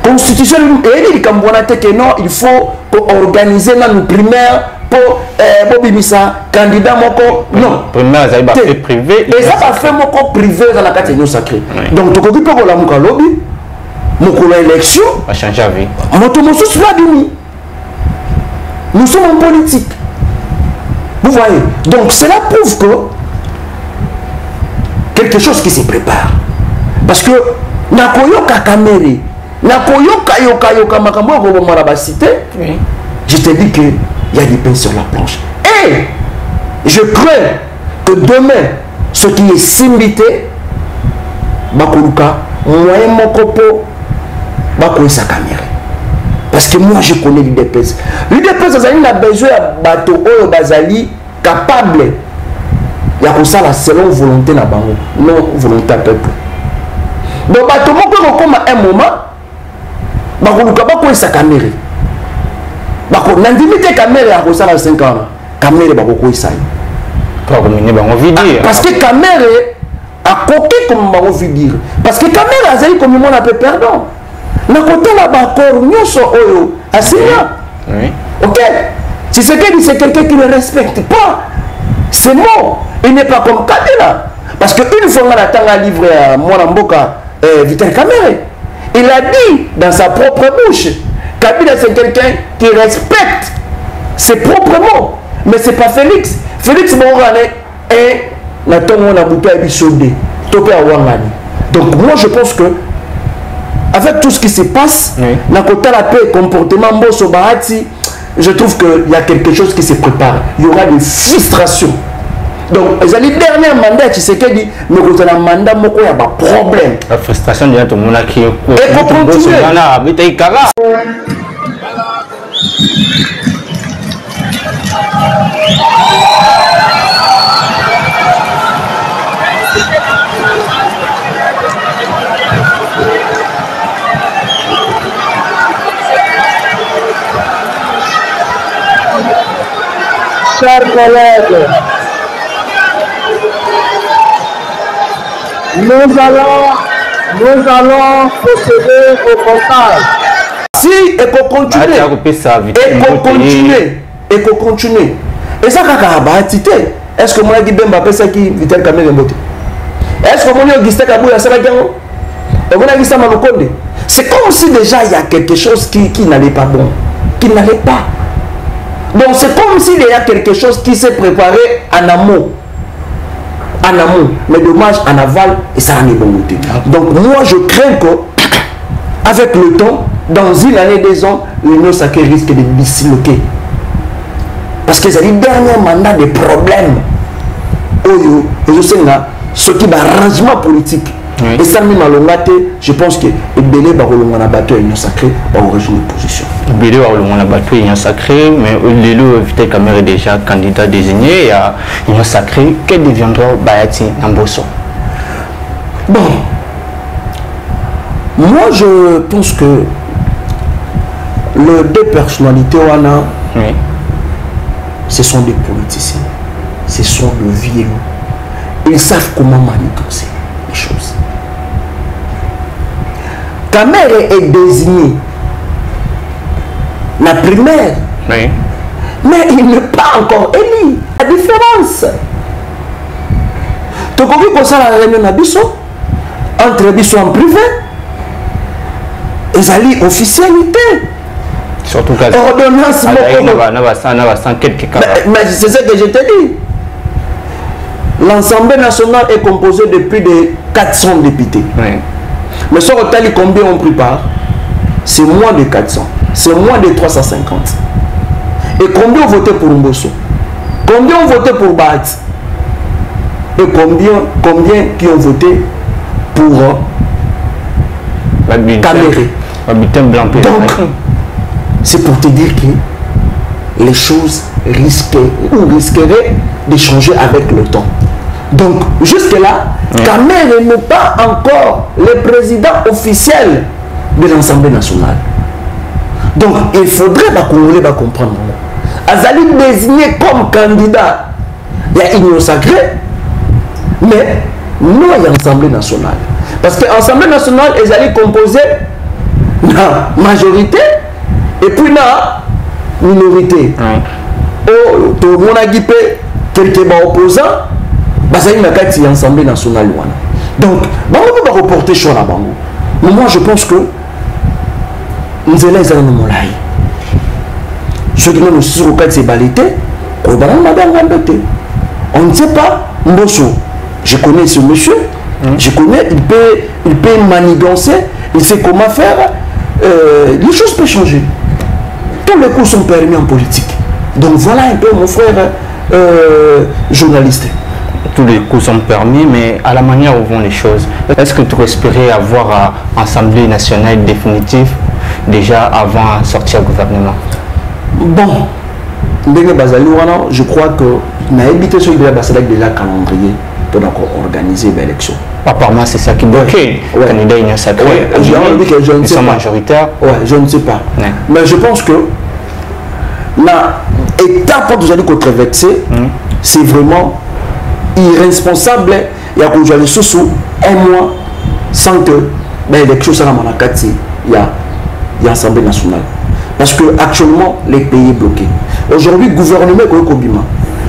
Constitution est le libre voté que non, il faut organiser nos primaires pour Bobimisa, candidat moko. Non. Primaire, ça va faire privé. Et ça va faire moko privé dans la catégorie sacrée. Donc, tu peux pas la mouka lobby. Mon élection va changer la vie. Nous sommes en politique. Vous voyez. Donc cela prouve que quelque chose qui se prépare. Parce que Nakoyoka Kamere, Nakoyoka Yoka Makambo Marabasité, je te dis qu'il y a des pains sur la planche. Et je crains que demain, ce qui est simbité, Bakoluka, moyen Mokopo, sa caméra. Parce que moi je connais l'UDPS. L'UDPS a besoin de bateau ou bazali capable. Il y a ça selon volonté na bango, non volonté peuple. Donc bateau moko comme à un moment, bakoluka bako sa caméra. Bako nandimite caméra à ça 5 ans. Caméra bako sa. Parce que caméra a coqué comme bango dire. Parce que caméra azali comme on appelle pardon. Na côté là-bas, nous sommes ok. Si c'est quelqu'un qui ne respecte pas, c'est mort. Il n'est pas comme Kabila. Parce qu'une fois qu'on attend à livrer à Mwanamboka, Vital Kamere, il a dit dans sa propre bouche, Kabila c'est quelqu'un qui respecte ses propres mots. Mais ce n'est pas Félix. Félix Morane est la tombe on a bouté à Bissodé. topé à Wangani. Donc moi je pense que avec tout ce qui se passe, dans côté la paix, comportement Mbosso Bahati, je trouve qu'il y a quelque chose qui se prépare. Il y aura des frustrations. Donc, les derniers mandats, tu sais qu'il dit, mais quand on a un mandat, il y a un problème. La frustration de tout le monde qui est. Et pour continuer. Chers collègues, nous allons procéder au comptage. Si, et pour continuer, et pour continuer, et ça, est-ce que moi, je vais m'appeler ça qui Vital Kamel Mbote? Est-ce que moi, je vais m'appeler ça qui c'est comme si déjà il y a quelque chose qui n'allait pas bon, qui n'allait pas. Donc c'est comme s'il y a quelque chose qui s'est préparé en amont. En amont, mais dommage en aval et ça en est bon côté. Donc moi je crains que avec le temps, dans une année, 2 ans, l'Union sacrée risque de disloquer. Parce que c'est le dernier mandat des problèmes. Je sais ce qui va arrangement politique. Et ça même à je pense que Belé va a battu l'Union sacrée va rejoindre une position. Belé va battu l'Union sacrée, mais Lélo Vital Kamerhe est déjà candidat désigné à l'Union sacrée. Quel deviendra Bahati Mbosso? Bon, moi je pense que les 2 personnalités ce sont des politiciens, ce sont des vieux. Ils savent comment manigancer les choses. Kamerhe est désigné la primaire, mais il n'est pas encore élu. La différence. Tu comprends comme ça la réunion entre Bisso en privé et Zali officialité. Surtout qu'à ordonnance. Mais c'est ce que je te dis. L'Assemblée nationale est composée de plus de 400 députés. Mais sur le tali, combien on prépare? C'est moins de 400. C'est moins de 350. Et combien ont voté pour Mbosso? Combien ont voté pour Bahati? Et combien qui ont voté pour Kamerhe? Donc, c'est pour te dire que les choses risqueraient de changer avec le temps. Donc, jusque-là, Kamerhe n'est pas encore le président officiel de l'Assemblée nationale. Donc, il faudrait comprendre. Azali désigné comme candidat, il y a Union sacrée, mais non, il y a l'Assemblée nationale. Parce que l'Assemblée nationale est composée de la majorité et puis de la minorité. Tout le monde a dit quelques opposants. Il y a l'Assemblée nationale. Donc, on va reporter sur la banque. Mais moi, je pense que nous allons aller dans le ceux qui nous sont au cas de ces balités, on ne sait pas. Mbosso, je connais ce monsieur, je connais, il peut manigancer, il sait comment faire. Les choses peuvent changer. Tous les coups sont permis en politique. Donc voilà un peu mon frère journaliste. Tous les coups sont permis, mais à la manière où vont les choses, est-ce que tu espérais avoir une Assemblée nationale définitive déjà avant de sortir au gouvernement? Bon, je crois que n'a évité ce que déjà calendrier pour organiser l'élection. Apparemment, c'est ça qui bloquait. Le candidat Union sacrée. Ils sont majoritaires. Ouais, je ne sais pas. Mais je pense que l'étape où vous allez controverser, c'est vraiment irresponsable. Il y a un mois sans que l'élection soit il y a l'Assemblée nationale. Parce que actuellement les pays sont bloqués. Aujourd'hui, le gouvernement est Kobima.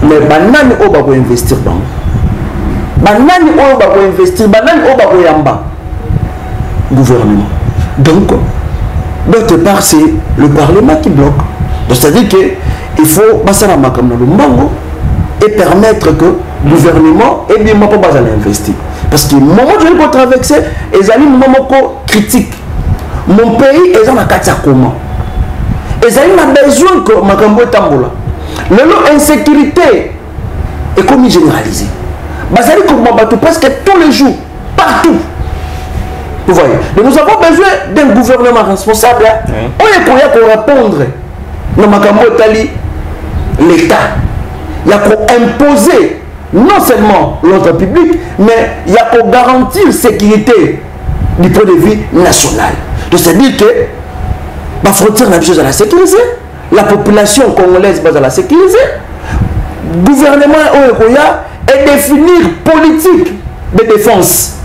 Mais banane va investir dans. Banane va investir, banane va yamba. Gouvernement. Donc, d'autre part, c'est le Parlement qui bloque. Donc, c'est-à-dire qu'il faut passer la macam dans le mango et permettre que gouvernement et bien pas besoin d'investir parce que moment je vais traverser et ali moment critique mon pays est dans la katia comment et ali a besoin que makambo tambola le insécurité est comme généralisée basali comme bateau presque tous les jours partout vous voyez mais nous avons besoin d'un gouvernement responsable on est pour répondre dans makambo tali l'État il y a pour imposer non seulement l'ordre public, mais il y a pour garantir la sécurité du point de vue national. Donc c'est-à-dire que la frontière n'a besoin de la sécuriser, la population congolaise va la sécuriser, le gouvernement et définir politique de défense.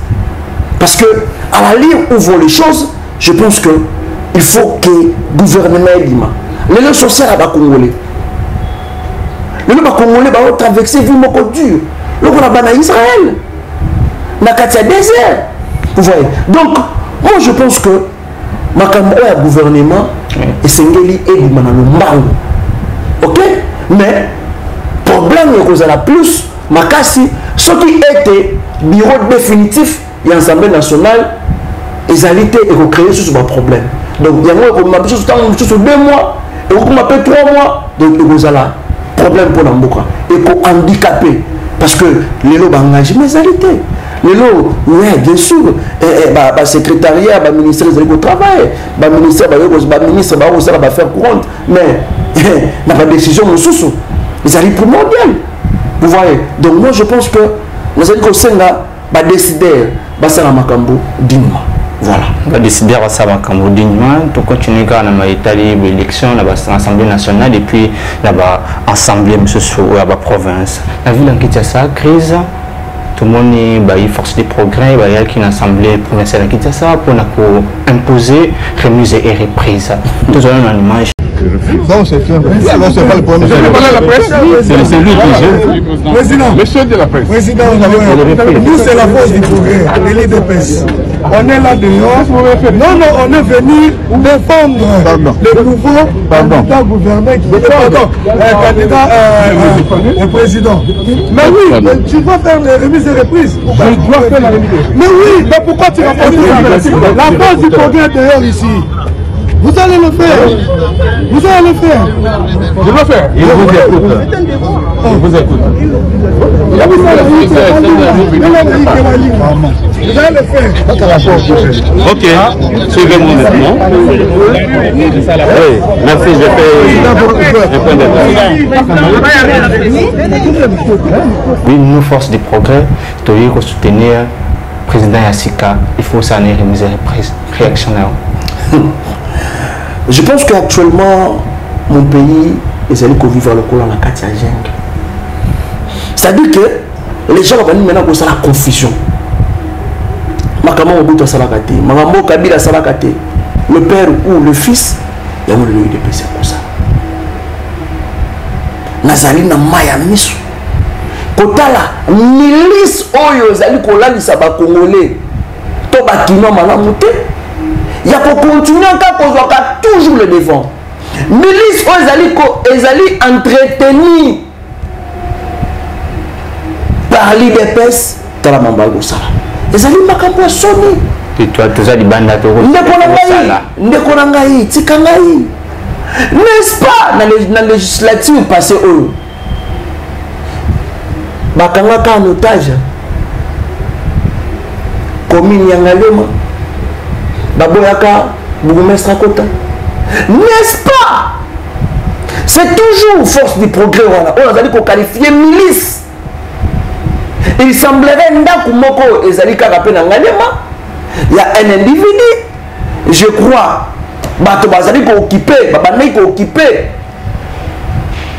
Parce que à la ligne où vont les choses, je pense qu'il faut que le gouvernement ait l'ima. Les social à la Congolais. Les Congolais vont traverser ville dur. Le Congolais Israël. Dans le désert. Vous voyez. Donc, moi je pense que le gouvernement est Sengeli et le Mbango. Ok? Mais, le problème est que la plus, Makassi, ce qui était bureau définitif de l'Assemblée nationale, ils allaient été créés sur ce problème. Donc, il y a un sur 2 mois, et on appelle 3 mois, donc il y a problème pour l'Amboka et pour handicapé parce que les lots engagés mais arrêtez les lots oui bien sûr secrétariat ministère du travail ministère ministre va faire compte mais n'a pas décision sous ils arrivent primordial vous voyez donc moi je pense que nous allons décider ça la makambo dignement. Voilà. On va décider à ça dignement. Tout continuer à l'élection, l'Assemblée nationale et puis l'Assemblée à la province. La ville en Kinshasa, crise, tout le monde est force de progrès, il y a une assemblée provinciale à Kinshasa pour imposer remise et reprise. Tout le monde non, c'est clair. C'est pas le premier. C'est lui qui Président. Monsieur de la presse. Président, nous, c'est la force du progrès, l'IDPS. On est là dehors. Non, on est venu défendre le nouveau candidat gouverneur qui est candidat au président. Mais oui, tu dois faire les remises et reprises. Je dois faire la remise. Mais oui, mais pourquoi tu vas faire la force du progrès est dehors ici? Vous allez le faire. Vous allez le faire. Je vais faire. Il vous écoute. Il vous écoute. Vous allez le faire. Ok. Suivez-moi maintenant. Oui, merci. Je fais un point de oui, nous, force du progrès, nous devons soutenir le président Yassika. Il faut s'en remise réactionnaire. Je pense qu'actuellement, mon pays est allé vivre le col à la Katia Geng. C'est-à-dire que les gens vont maintenant pour ça la confusion. Makama Obuto Salakate, Magambo Kabila Salakate, le père ou le fils, il y a un lieu de PC comme ça. Nazarina Maya Misu. Kotala, milice Oyo Zali Kolani Saba Congolais, Toba Kino Malamute. Il y a pour continuer encore toujours le devant. Milice Ezali entretenir par l'IDPS dans la Mambago Sala. Ezali Makambo Soni. Et toi, tu as dit Banda Toro. Ndekonangaï, Tikangaï. N'est-ce pas dans la législature passée où Bakangaka en otage. Commune Yangalema. Baboyaka, Bougumestre Kota. N'est-ce pas? C'est toujours force du progrès. On a dit qu'on qualifiait milice. Il semblerait Ndakumoko et Zalika Rapena Ngalema. Il y a un individu, je crois, Bazali qui occupé, Babane qui occupé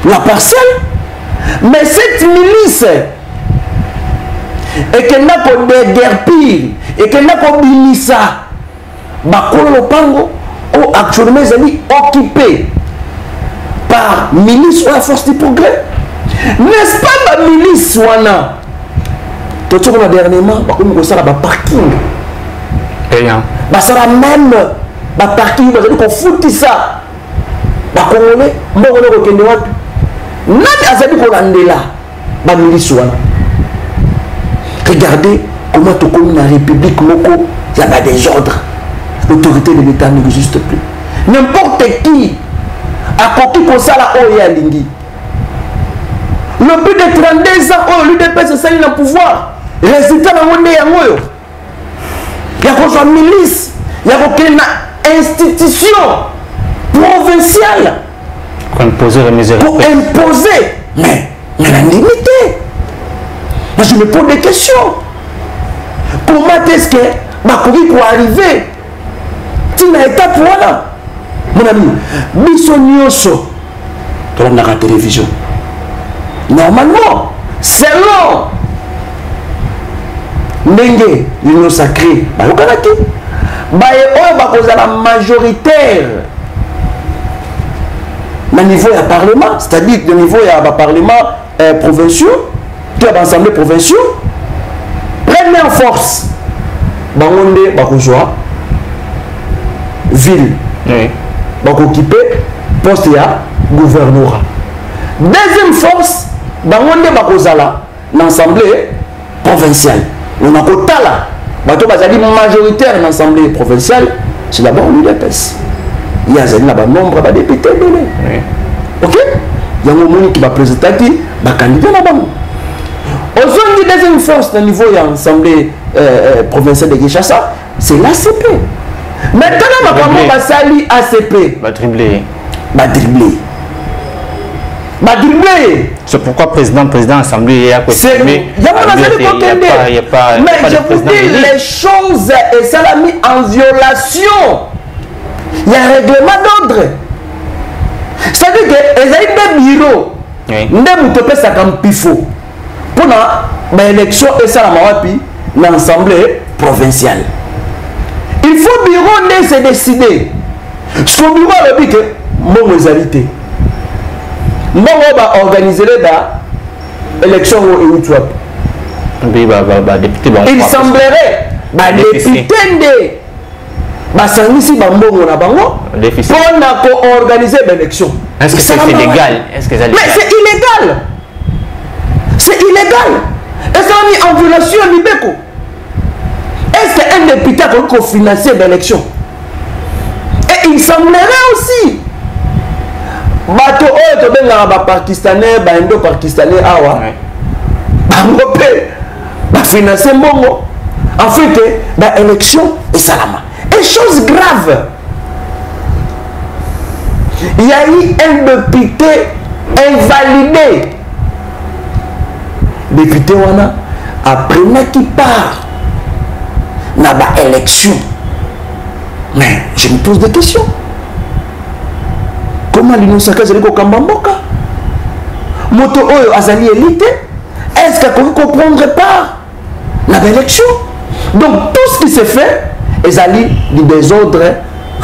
la parcelle. Mais cette milice, et qu'elle n'a pas de guerre pire, et qu'elle n'a pas de Bakolo Pango, ou actuellement occupé par milice ou la force du progrès. N'est-ce pas la milice wana? Tout ce qu'on a dernièrement, on a un parking. Payant. Ça a même un parking, on fout ça. Les Congolais, on a dit qu'on a là, la milice wana. Regardez comment tu communes la République Moko, il y a des ordres. L'autorité de l'État n'existe plus. N'importe qui a coquille comme ça là, oh, il y a Lingui. Le but de 32 ans, oh, l'UDPS c'est le pouvoir. Résultat dans le monde, il y a une milice, il y a une institution provinciale pour imposer la misère. Pour imposer. Mais la limité. Moi je me pose des questions. Comment est-ce que Bakouri pour arriver à l'étape voilà? Mon ami, Bissonioso, tu as la télévision. Normalement, selon Ndenge, l'union sacrée, la majoritaire au niveau du Parlement, c'est-à-dire au niveau du Parlement provinciaux, qui a l'Assemblée provinciale, prenez en force, Bangonde, Bakojoa, ville, Bakokipé, poste ya gouvernorat. Deuxième force, Bangonde, Bakozala, l'Assemblée provinciale. On a quota là. Bato bazali majoritaire dans l'Assemblée provinciale, c'est d'abord l'UDPS. Il y a un nombre de députés. Ok? Il y a un moment qui va présenter un candidat là-bas. Aujourd'hui, deuxième force au niveau de l'Assemblée provinciale de Kinshasa, c'est l'ACP. Maintenant, on va salir ACP. Va dribbler. C'est pourquoi président Assemblée il y a quoi. Mais je vous dis les choses et ça l'a mis en violation. Il y a un règlement d'ordre. C'est-à-dire que les des bureaux, ne vous ça comme pifo pour l'élection et ça la l'Assemblée provinciale. Il faut le bureau se décider. Ce que le bureau a dit que mon égalité. Nous va organiser l'élection au Outouap. Il semblerait que les députés Basangisi Bambongo na Bango pour organiser l'élection. Est-ce que c'est illégal? Mais c'est illégal. C'est illégal. Est-ce qu'on a mis en violation l'Ibeko? Est-ce qu'un député a financé l'élection? Et il semblerait aussi. Bato oyo to benga ba pakistanais ba indo-pakistanais awa bango pe ba financer mbongo en fait ba élection et salama et chose grave il y a eu un député invalidé député wana après qui part na ba élection mais je me pose des questions. Comment l'Union sacrée est Kambamboka? Moto Oyo Azali élite? Est-ce qu'elle peut comprendre pas l'élection? Donc tout ce qui se fait est allé du désordre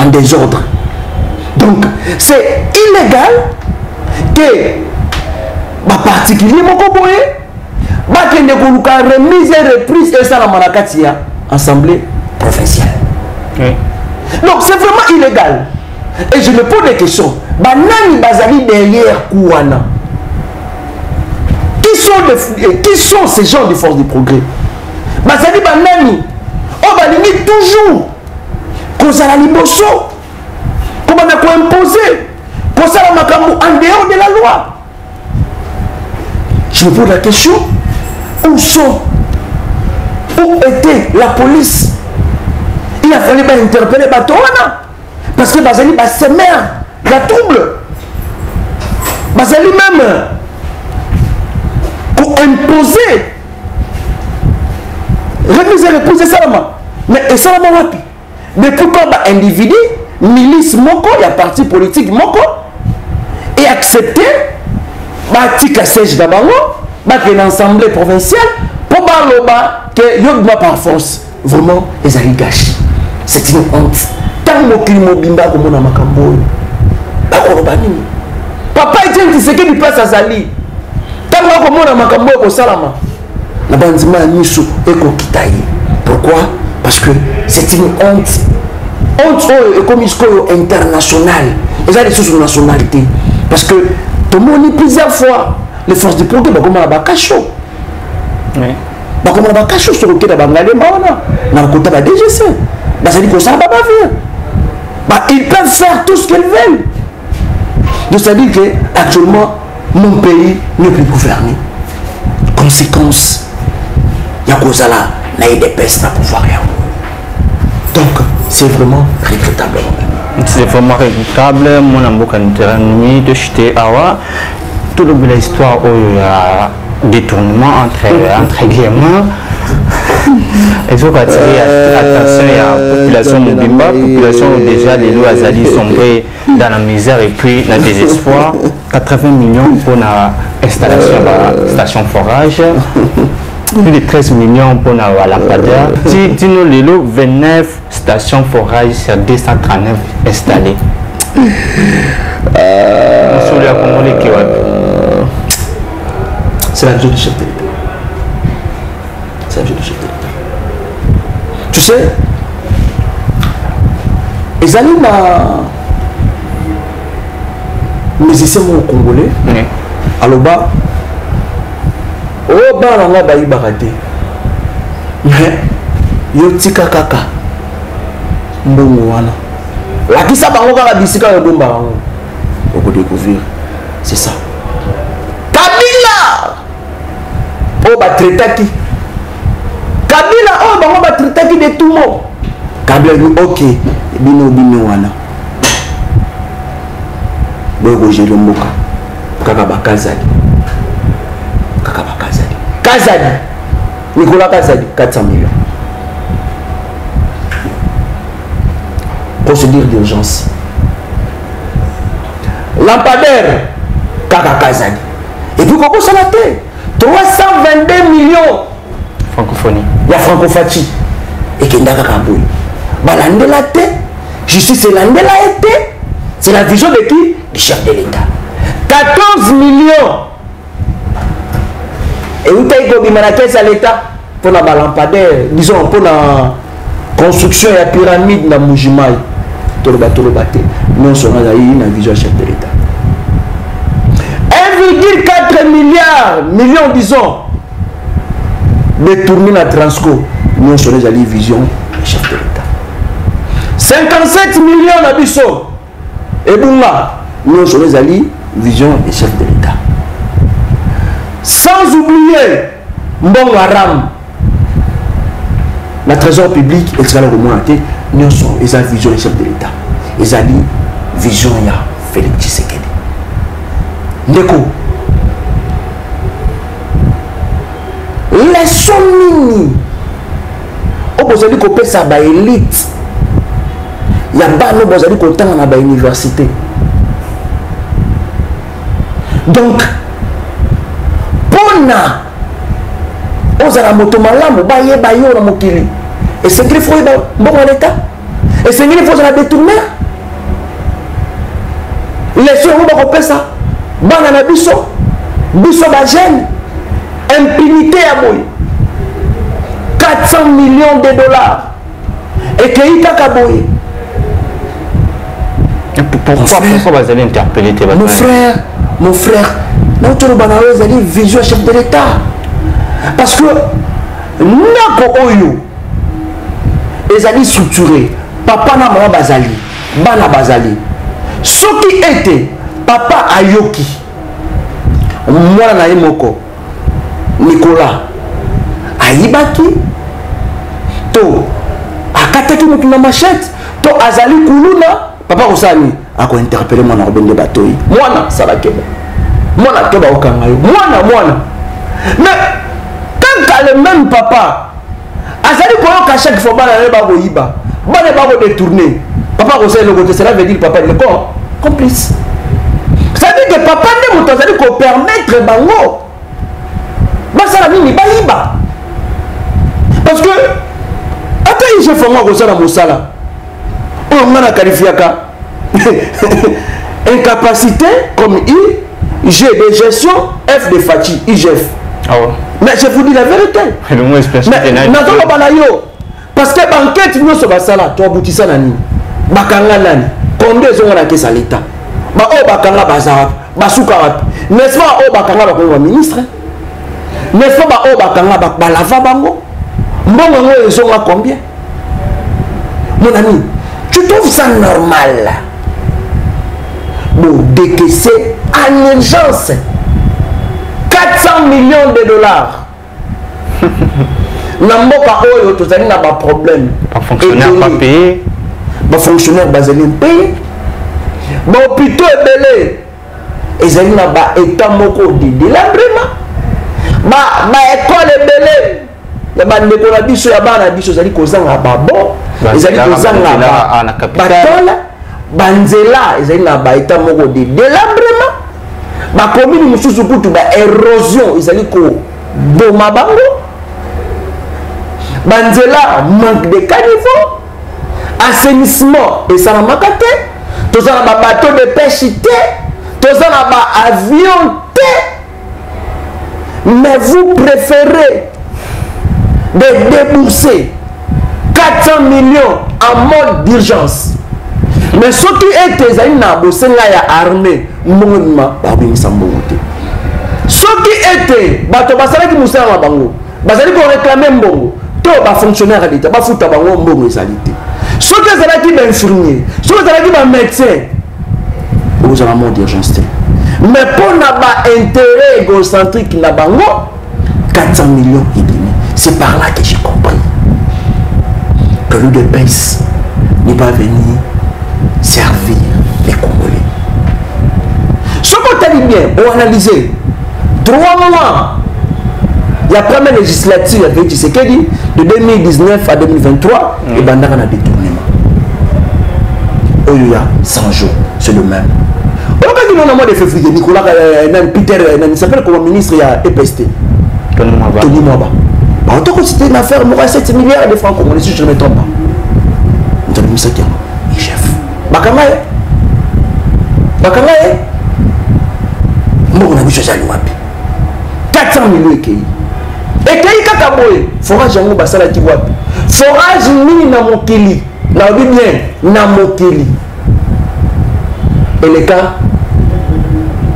en désordre. Donc c'est illégal que les particuliers remise et reprise et ça la Marakatia Assemblée provinciale. Donc c'est vraiment illégal. Et je me pose des questions. Banani Bazali derrière Kouana. Qui sont ces gens de force du progrès? Bazali Banani. On va limiter toujours. Qu'on s'en liboso. Qu'on va imposer. Qu'on s'en makambo en dehors de la loi. Je me pose la question. Où était la police? Il a fallu interpeller Batoana. Parce que Bazali va se mettre la trouble. Bazali même pour imposer remise et reposer Salama. Mais Salama wapi? Mais pourquoi individu, milice moko, il y a parti politique moko, et accepter tika siège d'abord, une assemblée provinciale, pour parler que yogma par force. Vraiment, les alliés gâchent. C'est une honte. Papa Etienne Tshisekedi du place à Zali. Pourquoi? Parce que c'est une honte. Honte comme internationale. Et ça, les choses de nationalité. Parce que tout le monde plusieurs fois les forces du progrès, comme à Bakacho. bakomona bakasho sokokenda bangalema wana na bakota ba DGC bazali kosala babavire. Ils peuvent faire tout ce qu'ils veulent. Donc ça dit que actuellement mon pays n'est plus gouverné. Conséquence, il y a cause là, il y a des pestes à pouvoir. Donc c'est vraiment regrettable. C'est vraiment regrettable. Mon amour quand nuit de jeter awa tout le bout de l'histoire où il y a détournement entre guillemets. Il faut attirer attention à la population Mobimba, population où déjà les lois Azali sombrés dans la misère et puis dans le désespoir. 80 millions pour l'installation de la station forage, plus de 13 millions pour la lampadaire. Si nous les lots 29 stations forage sur 239 installées. C'est la vie du chef de l'État. C'est la vie du chef de l'État. Tu sais, les amis musiciens congolais, alors bas, oh bah on a baï baraté, mais yotika kaka, mbongo wana, la qui ça bango kaka bisika le bomba, on peut découvrir, c'est ça. Kabila, oh bah traitaki. Kabila, oh, bah, on va traiter de tout le monde. Kabila dit, ok, bino wana. Bogo Jelomboka. Kakaba Kazali. Kazali. Nicolas Kazali, 400 millions. Procédure d'urgence. Lampadaire, Kaka Kazali. Et puis, comment ça l'a fait? 322 millions. Francophonie. Il y a francophonie. Et qui est d'accord. Balandela té, justice et landela été. C'est la vision de qui? Du chef de l'État. 14 millions. Et où t'as eu la caisse à l'État pour la lampadaire, disons pour la construction et la pyramide dans Moujimaï. Tout le bateau. Nous sommes dans la vision du chef de l'État. 1,4 millions, disons. Détourner la Transco, nous sommes allés vision chef de l'État. 57 millions d'habitants. Et Bunga, nous sommes allés vision et chef de l'État. Sans oublier Mbongaram, la trésor public, et ça nous sommes les vision et chef de l'État. Ils allaient vision ya Félix Tshisekedi. Ndeko. Les sommes vous avez dit que ça va élite. Il y a pas nous vous avez dit qu'on dans la université. Donc pona aux la moto malamu baye bayo na mokili. Et c'est qu'il faut bon l'état. Et c'est qu'il faut la détourner. Les gens vont pas ça. Bana na biso. Biso ba jeune. Impunité à moi. 400 millions de dollars. Et que il t'a boy. Pourquoi vous allez interpeller mon frère, notre banale allez vision chef de l'État. Parce que Nako Oyo, ils allaient structurer. Papa na maman bazali, bana bazali. Ce qui était papa Ayoki, moi na Imoko, Nicolas, Aïbaki, to akataki mutu na machette, to azali kuluna, papa Osani, ako interpeller mon ordre de bateau. Mwana salakeba. Mwana keba okanga yo. Mwana. Mais quand le même papa azali koyoka chaque fois bana ne ba boyiba, bana ba ko détourner. Papa Osani le côté cela veut dire papa il est complice. Ça veut dire que papa ne mutu azali ko permettre bango. Basala nini bayiba. Parce que après il se fait moi kosala mosala. On a qualifié incapacité comme I, G de gestion, F de fatigue, IGF. Ah ouais. Mais je vous dis la vérité. Le moins mais n'attends pas parce que l'enquête nous sommes ça là, tu as abouti ça nani. Bakanga nani. Combien ils ont la caisse à l'État. Ba o bakanga bazarap, basukarap. N'est-ce pas o bakanga ba ministre. n'est-ce pas oh bakanga balava bango mbongo ngo ezonga combien mon ami tu trouves ça normal bon décaisser en urgence 400 millions de dollars na mboka oyo tozali na ba problème pas fonctionnaire pas payé ba fonctionnaire bazali payé ba hôpitaux ebele ezali na ba état moko de délabrement ba école ebele ya ba ndeko na biso ya bana biso ezali kozanga babo ezali kozanga ba batola banzela ezali na ba état moko de délabrement ba commune mususu kutu ba érosion ezali ko boma bango banzela manque de caniveau assainissement et ça na makate tous na ba bateau de pêche té tous na ba avion té mais vous préférez de débourser 400 millions en mode d'urgence mais ce qui est ezali na bosenga ya armée mbongima babimisa mbongo te ce qui était bato basalaki musala na bango bazali ko réclamer mbongo to ba fonctionnaire à l'état ba futa bango mbongo ezali te ce qui ezalaki ba infirmier ce qui ezalaki ba médecin vous avez un mode d'urgence te mais pour na ba intérêt égocentrique na bango 400 millions et demi c'est par là que j'ai compris que l'UDPS n'est pas venu servir les Congolais. Ce qu'on t'a dit bien, on analyse 3 mois. La première législature avec Tshisekedi de 2019 à 2023 et Bandara a détournement. Il y a 100 jours, c'est le même. On va dire au mois de février, Nicolas Peter, il s'appelle comme ministre, il y a EPST. Tony Mwaba. En tout cas, c'était une affaire, il y a 7 milliards de francs congolais, si je ne me trompe pas. Nous avons mis ça qui est chef. Bakamae. Bakamae. Moi, on a vu ça à l'ouapi. 400 millions de pays. Et Kei Kakaboye, forage yango basala ki wapi. Forage nini na mokili. Na obi bien, na mokili. Et les cas,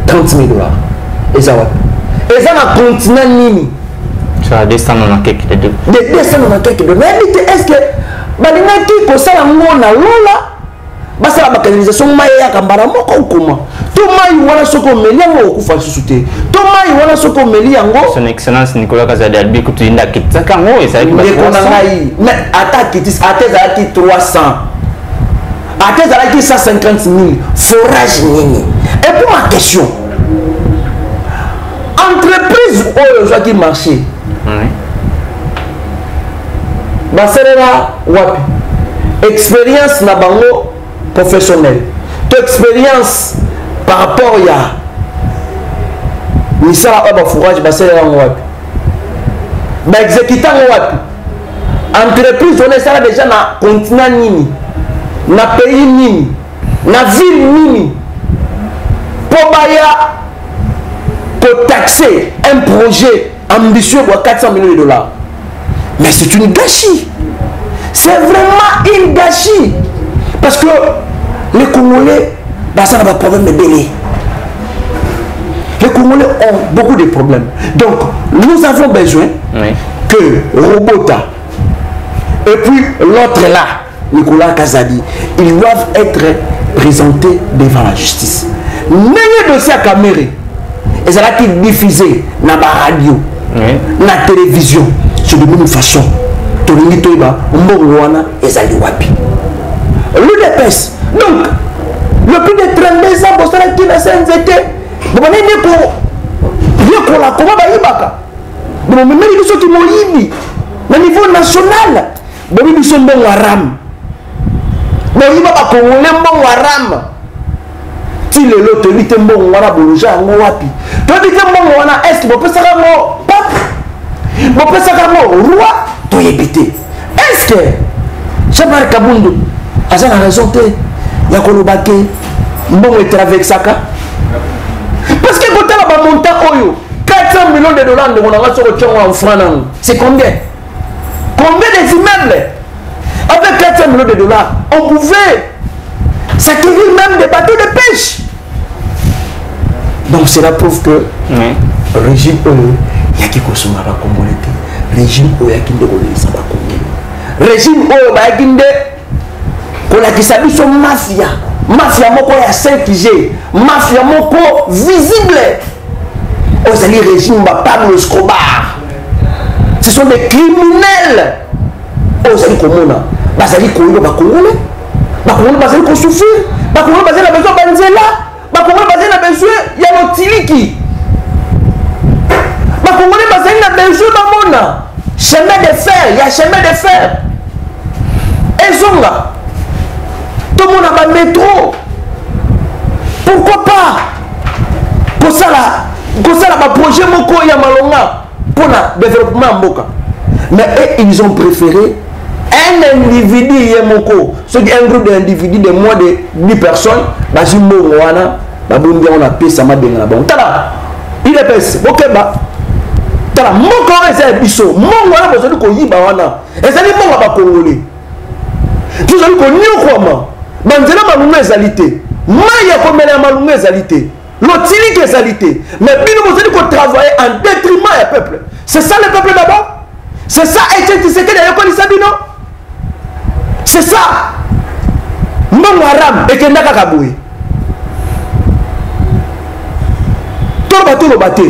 30 000 $. Et ça wapi. Et ça na continent nini. Ça descend dans quelque de deux. Descend dans quelque de deux. Mais est-ce que balingaki kosala ngona lola basala ba canalisation mai ya kambara moko ukoma to mai wana soko meliango okufa susuté to mai wana soko meliango son excellence Nicolas Kazadi albi kutinda kitaka ngo ezali ba ngai mais attaque kitis ateza ki 300 ateza ki 150 000 forage nini. Et pour ma question, entreprise oyo qui marché baselela wapi expérience na bango professionnelle to expérience par rapport ya misala oyo bafourage baselela yango wapi baexécutant wapi entreprise on esala déjà na continent nini na pays nini na ville nini po baya pour taxer un projet ambitieux pour 400 millions de dollars. Mais c'est une gâchis. C'est vraiment une gâchis. Parce que les Congolais, ça n'a pas de problème de belé. Les Congolais ont beaucoup de problèmes. Donc, nous avons besoin que Robota et puis l'autre là, Nicolas Kazadi, ils doivent être présentés devant la justice. N'ayez dossier à Caméré. Et ça qui diffusé dans la radio, dans la télévision, c'est de même façon. Tolingi Toiba, Mbongwana et Zaliwapi. L'UDPS, donc, le plus de 32 ans, pour ça qui n'a pas été, vous voyez, pour la comment Baïbaka. Vous voyez, les gens qui m'ont dit, au niveau national, vous voyez, ils sont bons à ram. Vous voyez, ils sont bons à ram. Si le lot de l'ité bon wana boloja ngo wapi to l'ité bon wana est bo pesaka mo pape bo pesaka mo roi to yebité est-ce que Jean-Marc Kabundu a ça raison te ya kolobake mbongo etravexaka parce que quand on a montant oyo 400 millions de dollars de monanga sur le en franc c'est combien des immeubles avec 400 millions de dollars on pouvait s'acquérir même des bateaux de pêche. Donc c'est la preuve que le régime yaki kosunga bakongole te régime oyo yaki nde kolelisa bakongole régime oyo bayaki nde kolakisa biso mafia moko ya 5G mafia moko visible ozali régime ba Pablo Escobar ce sont des criminels ozali komona bazali koyiba bakongole bazali kosouffrir bakongole bazali na besoin banzela bakongole bazali na besoin ya lotiliki bakongole bazali na besoin bamona chemin de fer ya chemin de fer ezonga tomona ba métro pourquoi pas kosala ba projet moko ya malonga pour le développement mboka mais ils ont préféré un individu yemoko ceux qui un groupe d'individus de moins de 10 personnes bazi mbongo wana babundi on a pesa mabenga na bon tala il est pesa bokeba tala moko eza biso mbongo wana bozali ko yiba wana ezali mbongo ba congolais tozali ko nyokwama banzela malunga ezali te mai ya komela malunga ezali te lotiliki ezali te mais bino bozali ko travailler en détriment ya peuple c'est ça le peuple d'abord c'est ça Etienne Tshisekedi ayokolisa bino c'est ça mbongo haram ekenda kaka boye toloba te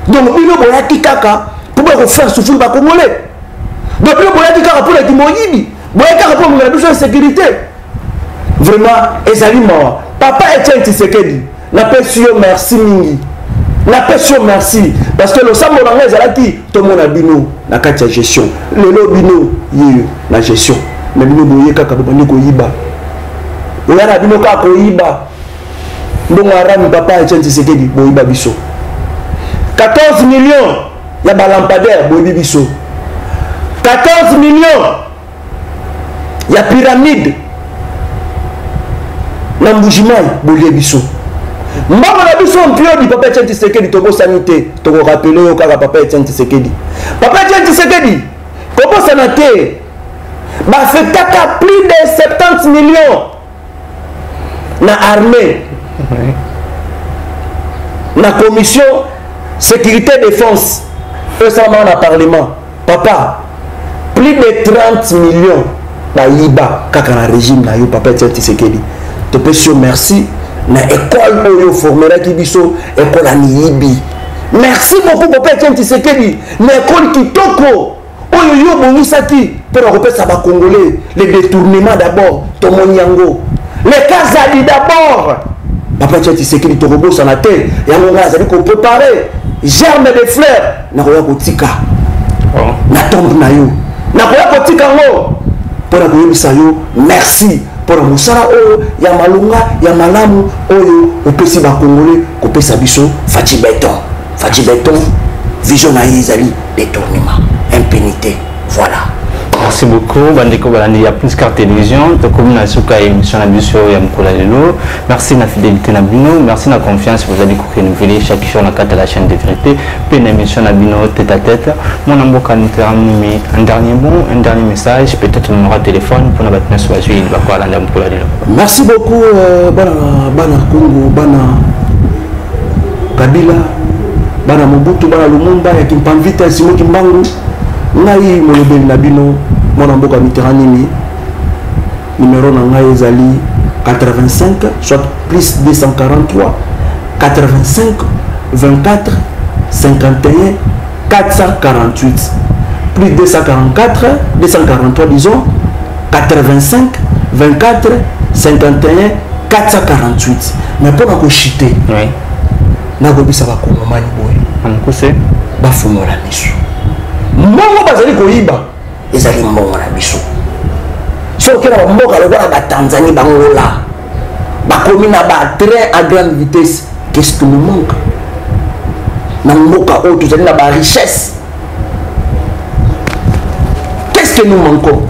donc bino boyaki kaka pour faire souffrir bakongolais donc bino boyaki kaka pour eti moyibi boyaki kaka pour mongela biso insécurité vraiment ezali mawa papa Etienne Tshisekedi napesi yo merci mingi napesi yo merci parce que losambo na ngai ezalaki tomona bino na kati ya gestion lelo bino ye na gestion mais bino boye kaka bobandi koyiba oya na bino kaka koyiba mbongo arami papa Etienne Tshisekedi boyiba biso 14 millions ya balampadaire boyibi biso 14 millions ya pyramide na mbujimai bolie biso mbongo na biso mpiodi papa Etienne Tshisekedi tobosani te tokorapele yo kaka papa Etienne Tshisekedi papa Etienne Tshisekedi kobosana te bafetaka plus de 70 millions na armée na commission sécurité défense esamama na parlement papa plus de 30 millions bayiba kaka na régime na yo papa Etienne Tshisekedi topesi yo merci na école oyo formeraki biso école aniyibi merci beaucoup papa Etienne Tshisekedi na école kitoko oyo yo bonisaki pour repesa ba congolais les détournements d'abord tomoni yango les Kazali d'abord papa Etienne Tshisekedi tokobosa na te yango ngala zali ko préparer germe de fleurs na koya kotika na tombe na yo na koya kotika ngo pour koyebisa yo merci pour mosala oyo ya malunga ya malamu oyo opesi ba congolais kopesa biso Fati Beton vision na ezali détournement impunité voilà. Merci beaucoup bandeko balandi ya Plus Carte Télévision tokomi na suka émission na biso ya mkola lelo merci na fidélité na bino merci na confiance vous allez renouveler chaque jour na kata la chaîne de vérité pe na émission na bino tête à tête mon amboka mais un dernier mot un dernier message peut-être on aura téléphone pour na batna sur il va quoi la mkola lelo. Merci beaucoup bana Congo bana Kabila bana Mobutu bana Lumumba ya Kimpamvita Simo Kimbangu ngai molobeli na bino mwana mboka Mitterrand numéro na ngai ezali 85 soit plus 243 85 24 51 448 plus 243 disons 85 24 51 448 mais pour na kochiter oui na kobisa ba kongomani boye amkose bafumola miso mbongo bazali koyiba ezali mbongo na biso soki na mboka lokola batanzanie bangola bakomi na batrain à grande vitesse qu'est-ce que nous manque na mboka oyo tozali na barichesse qu'est-ce que nous manquons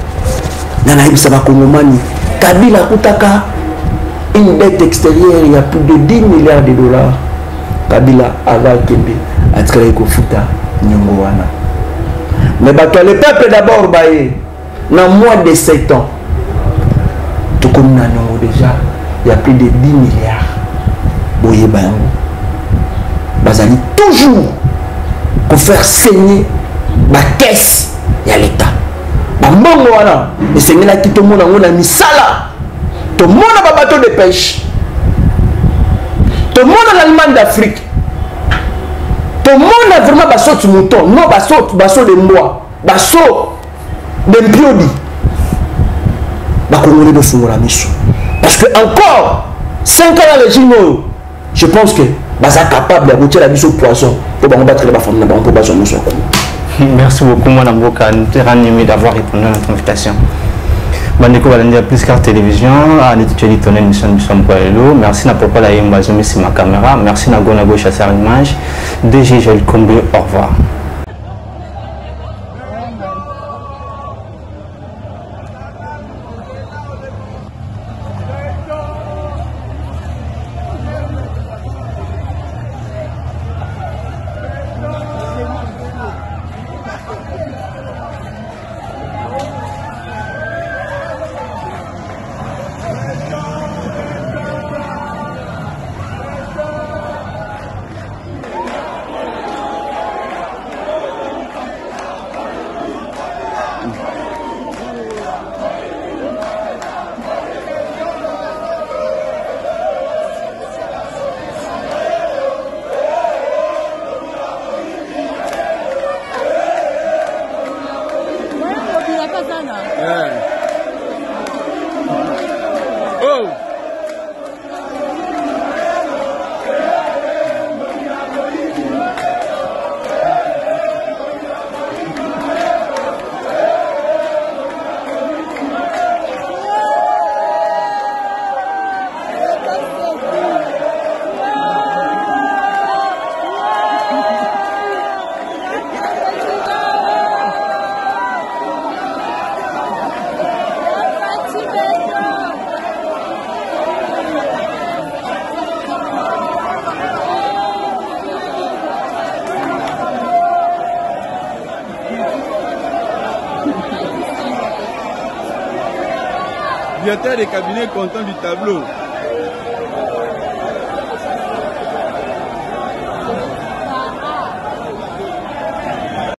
na nayebisa bakongomani Kabila akutaka une dette extérieure il y a plus de 10 milliards de dollars Kabila avakende atikala kofuta nyongo wana mais le peuple d'abord baye dans moins de 7 ans tout comme nous déjà il y a plus de 10 milliards boye bango bazali toujours pour faire saigner la caisse de l'État. Bambongo wana, et c'est là qui tout le monde a mis ça là. Tout le monde a un bateau de pêche. Tout le monde a l'Allemagne d'Afrique. Tout le monde a vraiment basso de mouton. Non, basso de bois. Basso de mpiodi. Bakongolais de Fungola Misso. Parce que encore 5 ans dans le régime, je pense que baza capable d'aboutir à la poisson pour battre les femmes pour battre nos soins. Merci beaucoup, Mme Boka. Nous sommes animés d'avoir répondu à notre invitation. Bandeko Balandia plus car télévision, à l'étude de l'émission du Sampoelo. Merci na papa la Yembazomi sur ma caméra. Merci na Gona Gauche à sa image. DG Joël Comblé, au revoir. Directeur des cabinets content du tableau.